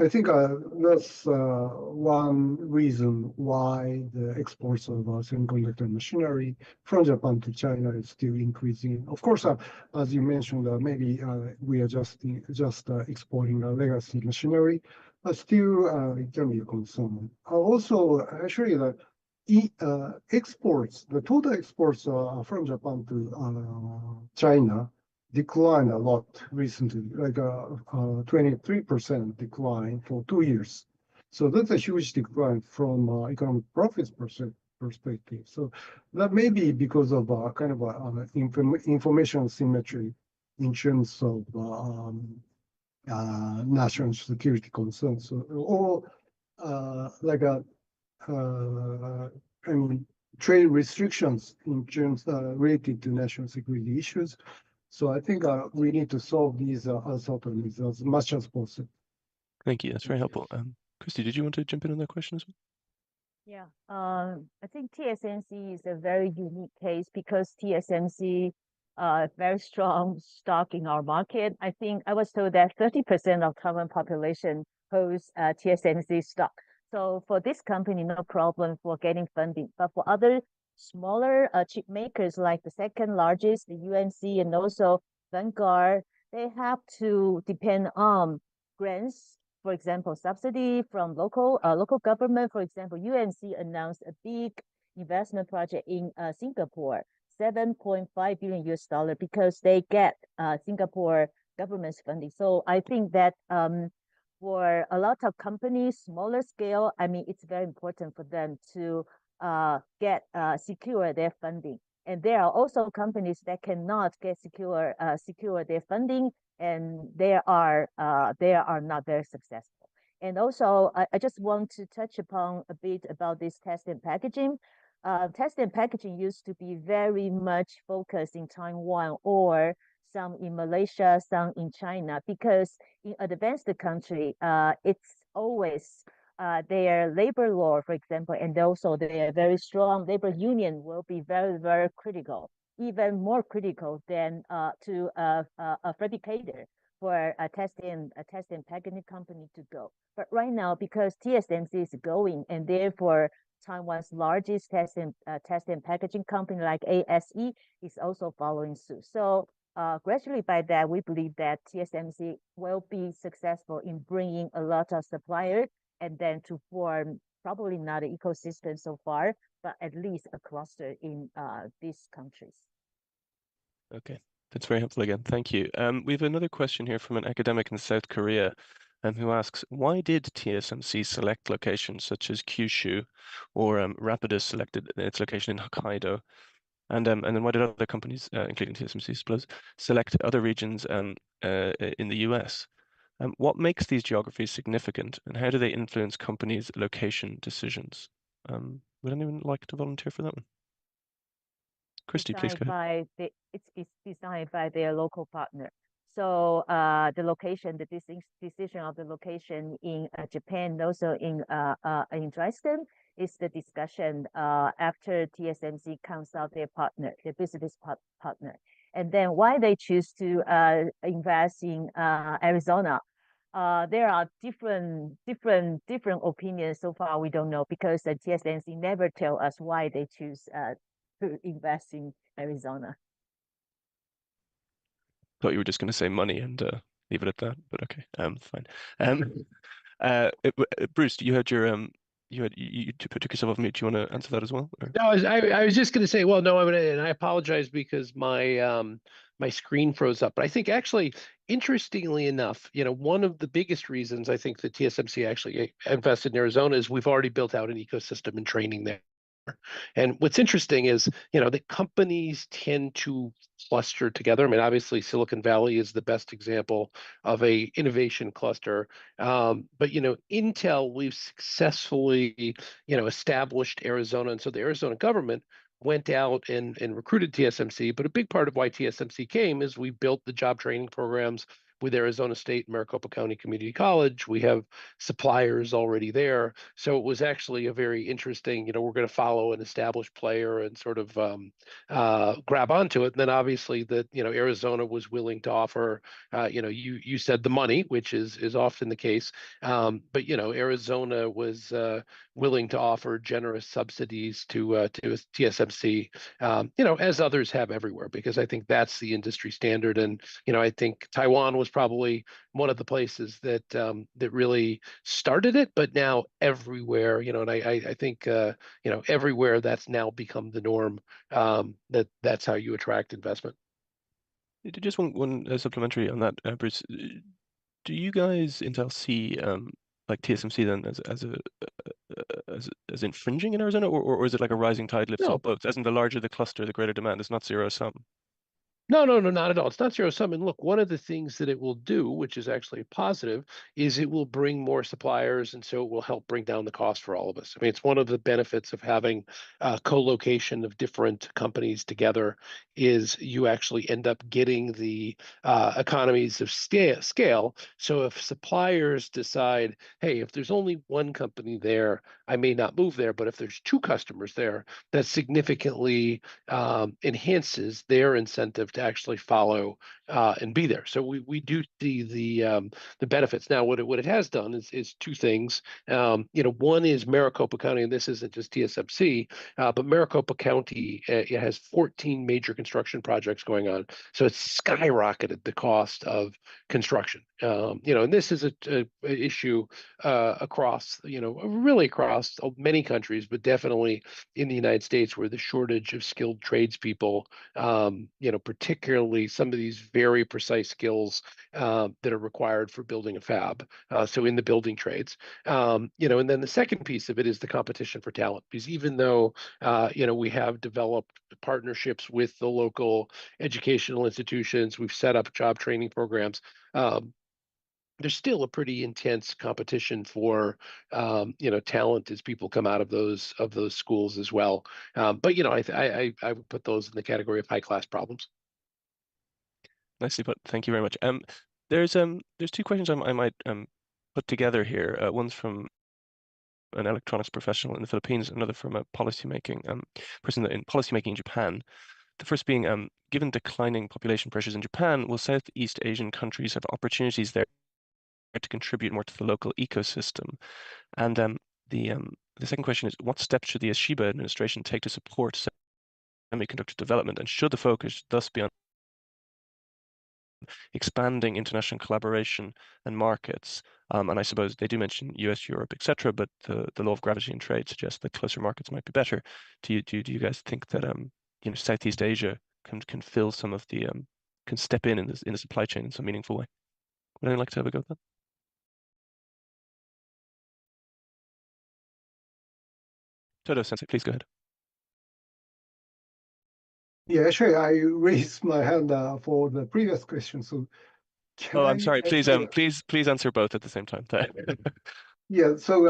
I think that's one reason why the exports of semiconductor machinery from Japan to China is still increasing. Of course, as you mentioned, maybe we are just exporting legacy machinery, but still it can be a concern. Also, actually, the total exports from Japan to China declined a lot recently, like 23% decline for 2 years. So that's a huge decline from economic profits perspective. So that may be because of kind of information symmetry in terms of national security concerns, so, or like I mean, trade restrictions in terms related to national security issues. So I think we need to solve these uncertainties as much as possible. Thank you. That's very helpful. Kristy, did you want to jump in on that question as well? Yeah, I think TSMC is a very unique case because TSMC very strong stock in our market. I think I was told that 30% of Taiwan population holds TSMC stock. So for this company, no problem for getting funding. But for other smaller chip makers like the second largest, the UMC, and also Vanguard, they have to depend on grants. For example, subsidy from local government. For example, UMC announced a big investment project in Singapore, $7.5 billion US, because they get Singapore government's funding. So I think that for a lot of companies, smaller scale, I mean, it's very important for them to secure their funding. And there are also companies that cannot get secure their funding, and they are not very successful. And also, I just want to touch upon a bit about this test and packaging. Test and packaging used to be very much focused in Taiwan or some in Malaysia, some in China, because in advanced country, it's always their labor law, for example, and also their very strong labor union will be very, very critical, even more critical than to a fabricator for a test and packaging company to go. But right now, because TSMC is going, and therefore Taiwan's largest test and packaging company like ASE is also following suit. So gradually by that, we believe that TSMC will be successful in bringing a lot of suppliers and then to form probably not an ecosystem so far, but at least a cluster in these countries. Okay, that's very helpful again. Thank you. We have another question here from an academic in South Korea who asks, why did TSMC select locations such as Kyushu or Rapidus selected its location in Hokkaido? And then why did other companies, including TSMC, I suppose, select other regions in the US? What makes these geographies significant, and how do they influence companies' location decisions? Would anyone like to volunteer for that one? Kristy, please go ahead. It's designed by their local partner. So the location, the decision of the location in Japan, and also in Dresden, is the discussion after TSMC counts out their partner, their business partner. And then why they choose to invest in Arizona. There are different opinions. So far, we don't know, because the TSMC never tell us why they choose to invest in Arizona. Thought you were just going to say money and leave it at that, but okay, fine. Bruce, you had your you took yourself off mute. Do you want to answer that as well? Or? No, I was just going to say, well, no, and I apologize because my my screen froze up. But I think actually, interestingly enough, one of the biggest reasons I think that TSMC actually invested in Arizona is we've already built out an ecosystem in training there. And what's interesting is, the companies tend to cluster together. I mean, obviously, Silicon Valley is the best example of a innovation cluster. But, Intel, we've successfully, established Arizona. And so the Arizona government went out and recruited TSMC. But a big part of why TSMC came is we built the job training programs with Arizona State and Maricopa County Community College. We have suppliers already there. So it was actually a very interesting, we're going to follow an established player and sort of grab onto it. And then obviously that, Arizona was willing to offer, you said the money, which is often the case. But, Arizona was willing to offer generous subsidies to TSMC, as others have everywhere, because I think that's the industry standard. And, I think Taiwan was probably one of the places that that really started it, but now everywhere, and I think everywhere that's now become the norm. That's how you attract investment. Just one supplementary on that, Bruce. Do you guys, Intel, see like TSMC then as infringing in Arizona, or is it like a rising tide lifts all No. boats? As in the larger the cluster, the greater demand. It's not zero sum. No, not at all. It's not zero sum. And look, one of the things that it will do, which is actually positive, is it will bring more suppliers, and so it will help bring down the cost for all of us. I mean, it's one of the benefits of having co-location of different companies together is you actually end up getting the economies of scale. So if suppliers decide, hey, if there's only one company there, I may not move there, but if there's two customers there, that significantly enhances their incentive to actually follow and be there. So we do see the benefits. Now, what it has done is two things. One is Maricopa County, and this isn't just TSMC, but Maricopa County it has 14 major construction projects going on. So it's skyrocketed the cost of construction. And this is a issue across, really across many countries, but definitely in the United States, where the shortage of skilled tradespeople, particularly some of these very precise skills that are required for building a fab. So in the building trades, and then the second piece of it is the competition for talent, because even though, we have developed partnerships with the local educational institutions, we've set up job training programs. There's still a pretty intense competition for, talent as people come out of those schools as well. But I would put those in the category of high class problems. Nicely put. Thank you very much. There's two questions I might put together here. One's from an electronics professional in the Philippines, another from a policymaking person in policymaking in Japan. The first being, given declining population pressures in Japan, will Southeast Asian countries have opportunities there to contribute more to the local ecosystem? And the second question is, what steps should the Ishiba administration take to support semiconductor development, and should the focus thus be on expanding international collaboration and markets? And I suppose they do mention US, Europe, etc., but the law of gravity in trade suggests that closer markets might be better. Do you guys think that Southeast Asia can fill some of the can step in the supply chain in some meaningful way? Would anyone like to have a go at that? Todo Sensei, please go ahead. Yeah, actually, I raised my hand for the previous question. So, I'm sorry. Please answer both at the same time. Yeah. So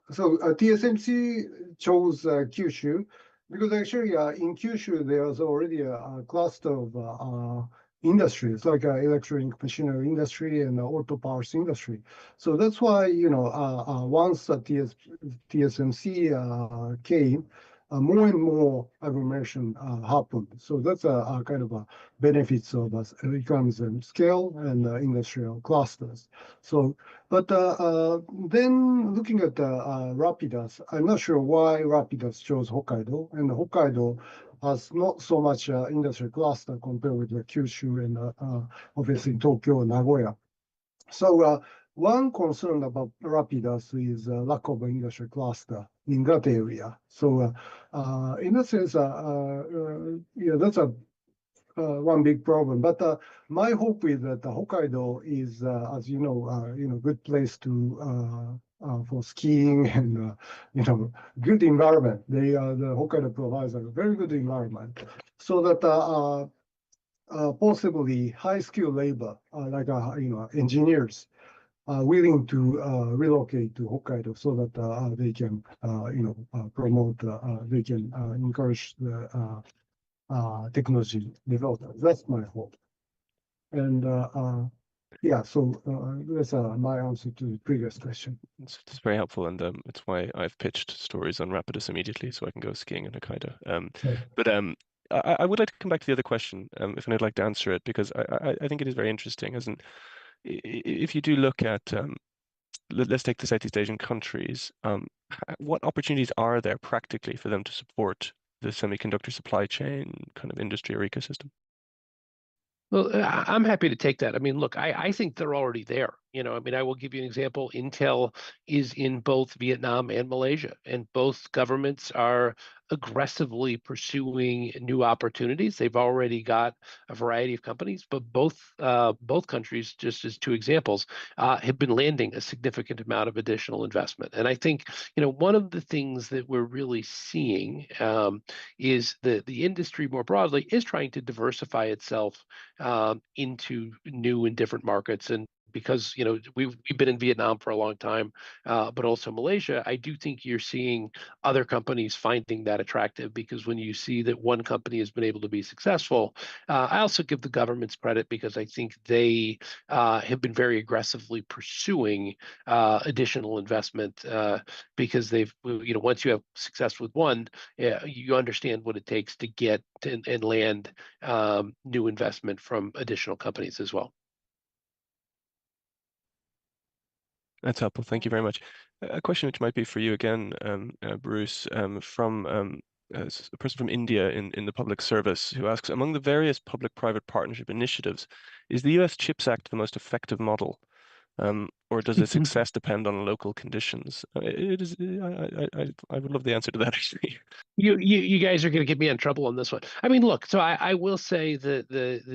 TSMC chose Kyushu because actually in Kyushu there's already a cluster of industries like electronic machinery industry and auto parts industry. So that's why once TSMC came, more and more agglomeration happened. So that's a kind of a benefits of economies of scale and industrial clusters. So, but then looking at Rapidus, I'm not sure why Rapidus chose Hokkaido, and Hokkaido has not so much industry cluster compared with the Kyushu and obviously Tokyo and Nagoya. So one concern about Rapidus is lack of industry cluster in that area. So in that sense, that's a one big problem. But my hope is that Hokkaido is, as you know, good place to for skiing and good environment. The Hokkaido provides a very good environment, so that possibly high skill labor like engineers willing to relocate to Hokkaido so that they can promote, they can encourage the technology development. That's my hope. And yeah, so that's my answer to the previous question. It's very helpful, and it's why I've pitched stories on Rapidus immediately, so I can go skiing in Hokkaido. But I would like to come back to the other question, if I'd like to answer it, because I think it is very interesting. As in, if you do look at, let's take the Southeast Asian countries, what opportunities are there practically for them to support the semiconductor supply chain kind of industry or ecosystem? Well, I'm happy to take that. I mean, look, I think they're already there. I mean, I will give you an example. Intel is in both Vietnam and Malaysia, and both governments are aggressively pursuing new opportunities. They've already got a variety of companies, but both countries, just as two examples, have been landing a significant amount of additional investment. And I think, one of the things that we're really seeing is that the industry more broadly is trying to diversify itself into new and different markets. And because we've been in Vietnam for a long time, but also Malaysia, I do think you're seeing other companies finding that attractive, because when you see that one company has been able to be successful, I also give the governments credit, because I think they have been very aggressively pursuing additional investment, because they've, once you have success with one, you understand what it takes to get and land new investment from additional companies as well. That's helpful. Thank you very much. A question which might be for you again, Bruce, from a person from India in the public service, who asks, among the various public-private partnership initiatives, is the US CHIPS Act the most effective model? Or does its success depend on local conditions? It is. I would love the answer to that, actually. You guys are going to get me in trouble on this one. I mean, look. So I will say that the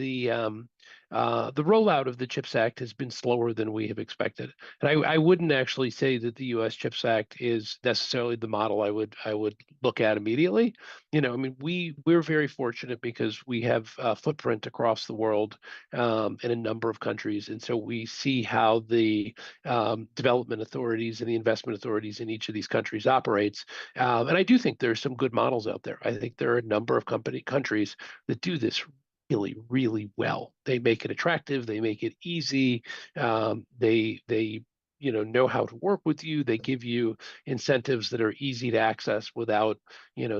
rollout of the CHIPS Act has been slower than we have expected, and I wouldn't actually say that the U.S. CHIPS Act is necessarily the model I would look at immediately. I mean, we're very fortunate because we have a footprint across the world in a number of countries, and so we see how the development authorities and the investment authorities in each of these countries operates. And I do think there are some good models out there. I think there are a number of countries that do this really, really well. They make it attractive. They make it easy. They know how to work with you. They give you incentives that are easy to access without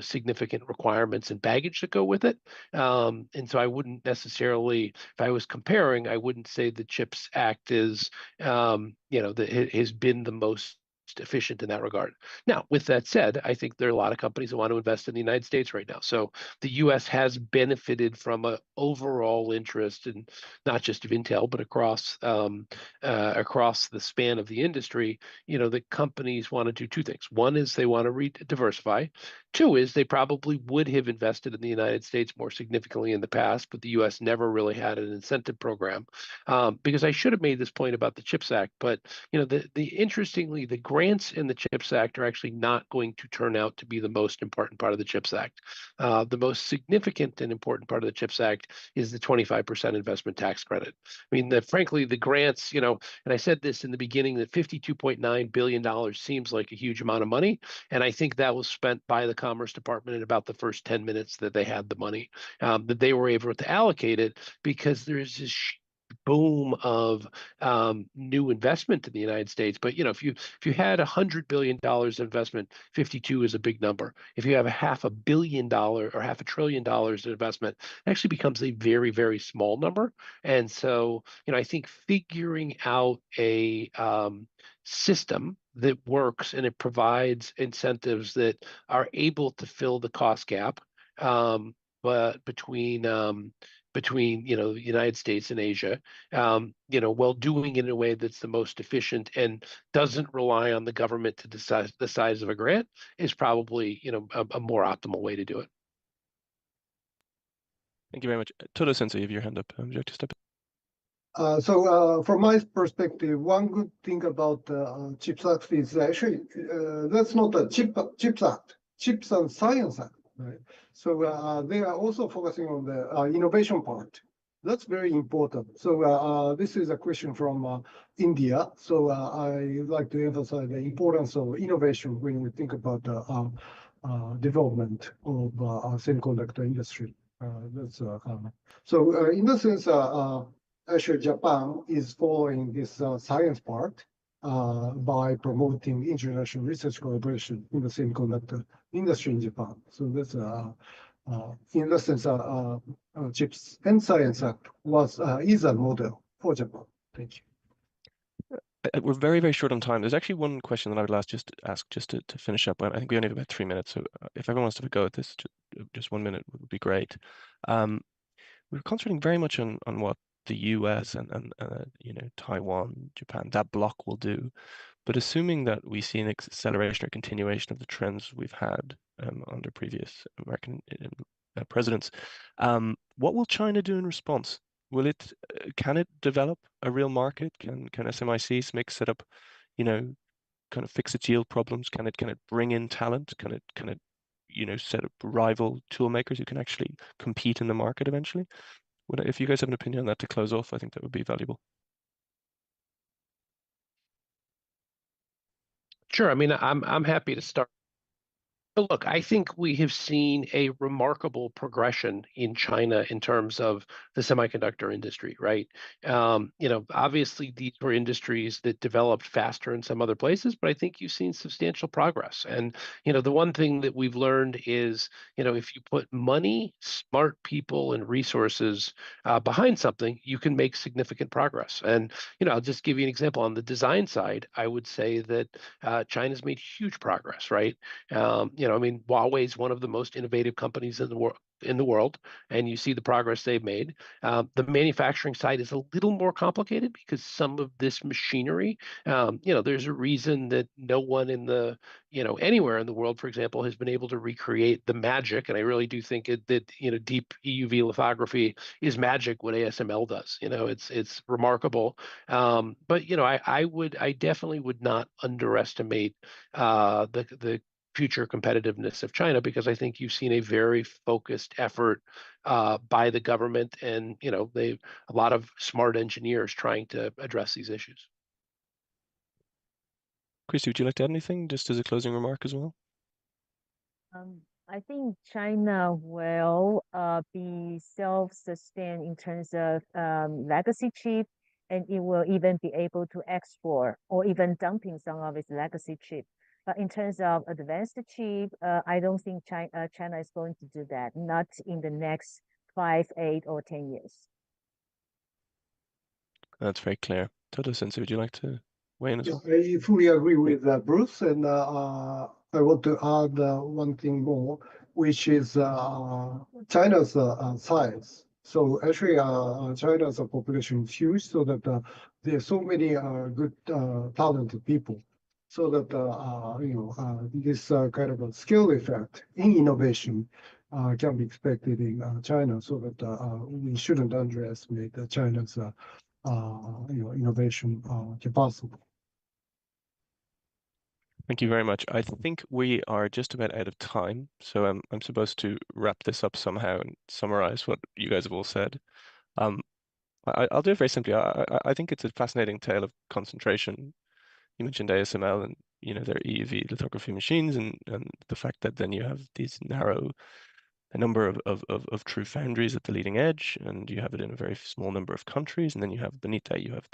significant requirements and baggage that go with it. And so I wouldn't necessarily, if I was comparing, I wouldn't say the CHIPS Act is that has been the most efficient in that regard. Now, with that said, I think there are a lot of companies that want to invest in the United States right now. So the U.S. has benefited from an overall interest in not just of Intel, but across the span of the industry. The companies want to do two things. One is they want to diversify. Two is they probably would have invested in the United States more significantly in the past, but the U.S. never really had an incentive program. Because I should have made this point about the CHIPS Act, but interestingly, the grants in the CHIPS Act are actually not going to turn out to be the most important part of the CHIPS Act. The most significant and important part of the CHIPS Act is the 25% investment tax credit. I mean, frankly, the grants, and I said this in the beginning, that $52.9 billion seems like a huge amount of money. And I think that was spent by the Commerce Department in about the first 10 minutes that they had the money, that they were able to allocate it, because there's this boom of new investment in the United States. But if you had $100 billion of investment, 52 is a big number. If you have $500 million or $500 billion of investment, it actually becomes a very, very small number. And so I think figuring out a system that works and it provides incentives that are able to fill the cost gap, but between the United States and Asia, while doing it in a way that's the most efficient and doesn't rely on the government to decide the size of a grant, is probably a more optimal way to do it. Thank you very much. Todo-sensei, you have your hand up. Would you like to step in? So from my perspective, one good thing about CHIPS Act is actually that's not a CHIPS Act, CHIPS and Science Act, right? So they are also focusing on the innovation part. That's very important. So this is a question from India. So I like to emphasize the importance of innovation when we think about the development of semiconductor industry. So in that sense, actually, Japan is following this science part by promoting international research collaboration in the semiconductor industry in Japan. So that's in that sense, CHIPS and Science Act is a model for Japan. Thank you. We're very, very short on time. There's actually one question that I would ask just to finish up. I think we only have about 3 minutes. So if everyone wants to have a go at this, just 1 minute would be great. We're concentrating very much on what the US and you know, Taiwan, Japan, that block will do. But assuming that we see an acceleration or continuation of the trends we've had under previous American presidents, what will China do in response? Will it can it develop a real market? Can SMIC, SMIC set up, you know, kind of fix its yield problems? Can it bring in talent? Can it you know, set up rival tool makers who can actually compete in the market eventually? If you guys have an opinion on that to close off, I think that would be valuable. Sure. I mean, I'm happy to start. Look, I think we have seen a remarkable progression in China in terms of the semiconductor industry, right? You know, obviously these were industries that developed faster in some other places, but I think you've seen substantial progress. And, you know, the one thing that we've learned is, you know, if you put money, smart people, and resources behind something, you can make significant progress. And, you know, I'll just give you an example. On the design side, I would say that China's made huge progress, right? You know, I mean, Huawei is one of the most innovative companies in the world, and you see the progress they've made. The manufacturing side is a little more complicated because some of this machinery, you know, there's a reason that no one in the, you know, anywhere in the world, for example, has been able to recreate the magic. And I really do think that, you know, deep EUV lithography is magic what ASML does. You know, it's remarkable. But, you know, I definitely would not underestimate the future competitiveness of China, because I think you've seen a very focused effort by the government, and you know, a lot of smart engineers trying to address these issues. Kristy, would you like to add anything just as a closing remark as well? I think China will be self-sustained in terms of legacy chip, and it will even be able to export or even dumping some of its legacy chip. But in terms of advanced chip, I don't think China is going to do that, not in the next 5, 8, or 10 years. That's very clear. Todo-sensei, would you like to weigh in as well? I fully agree with Bruce, and I want to add one thing more, which is China's size. So actually, China's population is huge, so that there are so many good, talented people. So that you know, this kind of a scale effect in innovation can be expected in China. So that we shouldn't underestimate China's you know, innovation capacity. Thank you very much. I think we are just about out of time, so I'm supposed to wrap this up somehow and summarize what you guys have all said. I'll do it very simply. I think it's a fascinating tale of concentration. You mentioned ASML and, you know, their EUV lithography machines, and the fact that then you have these a number of true foundries at the leading edge, and you have it in a very small number of countries, and then you have beneath that you have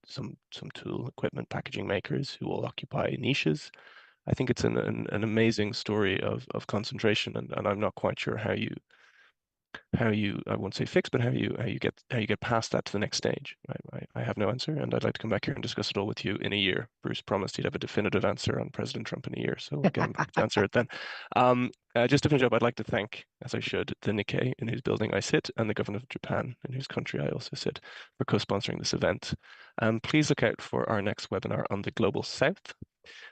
some tool equipment packaging makers who all occupy niches. I think it's an amazing story of concentration, and I'm not quite sure how you I won't say fix, but how you get past that to the next stage. I have no answer, and I'd like to come back here and discuss it all with you in a year. Bruce promised he'd have a definitive answer on President Trump in a year, so we'll get him back to answer it then. Just to finish up, I'd like to thank, as I should, the Nikkei, in whose building I sit, and the government of Japan, in whose country I also sit, for co-sponsoring this event. Please look out for our next webinar on the Global South.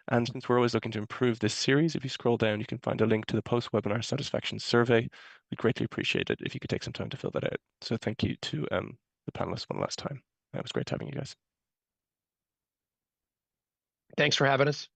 And since we're always looking to improve this series, if you scroll down, you can find a link to the post-webinar satisfaction survey. We'd greatly appreciate it if you could take some time to fill that out. So thank you to the panelists one last time. It was great having you guys. Thanks for having us.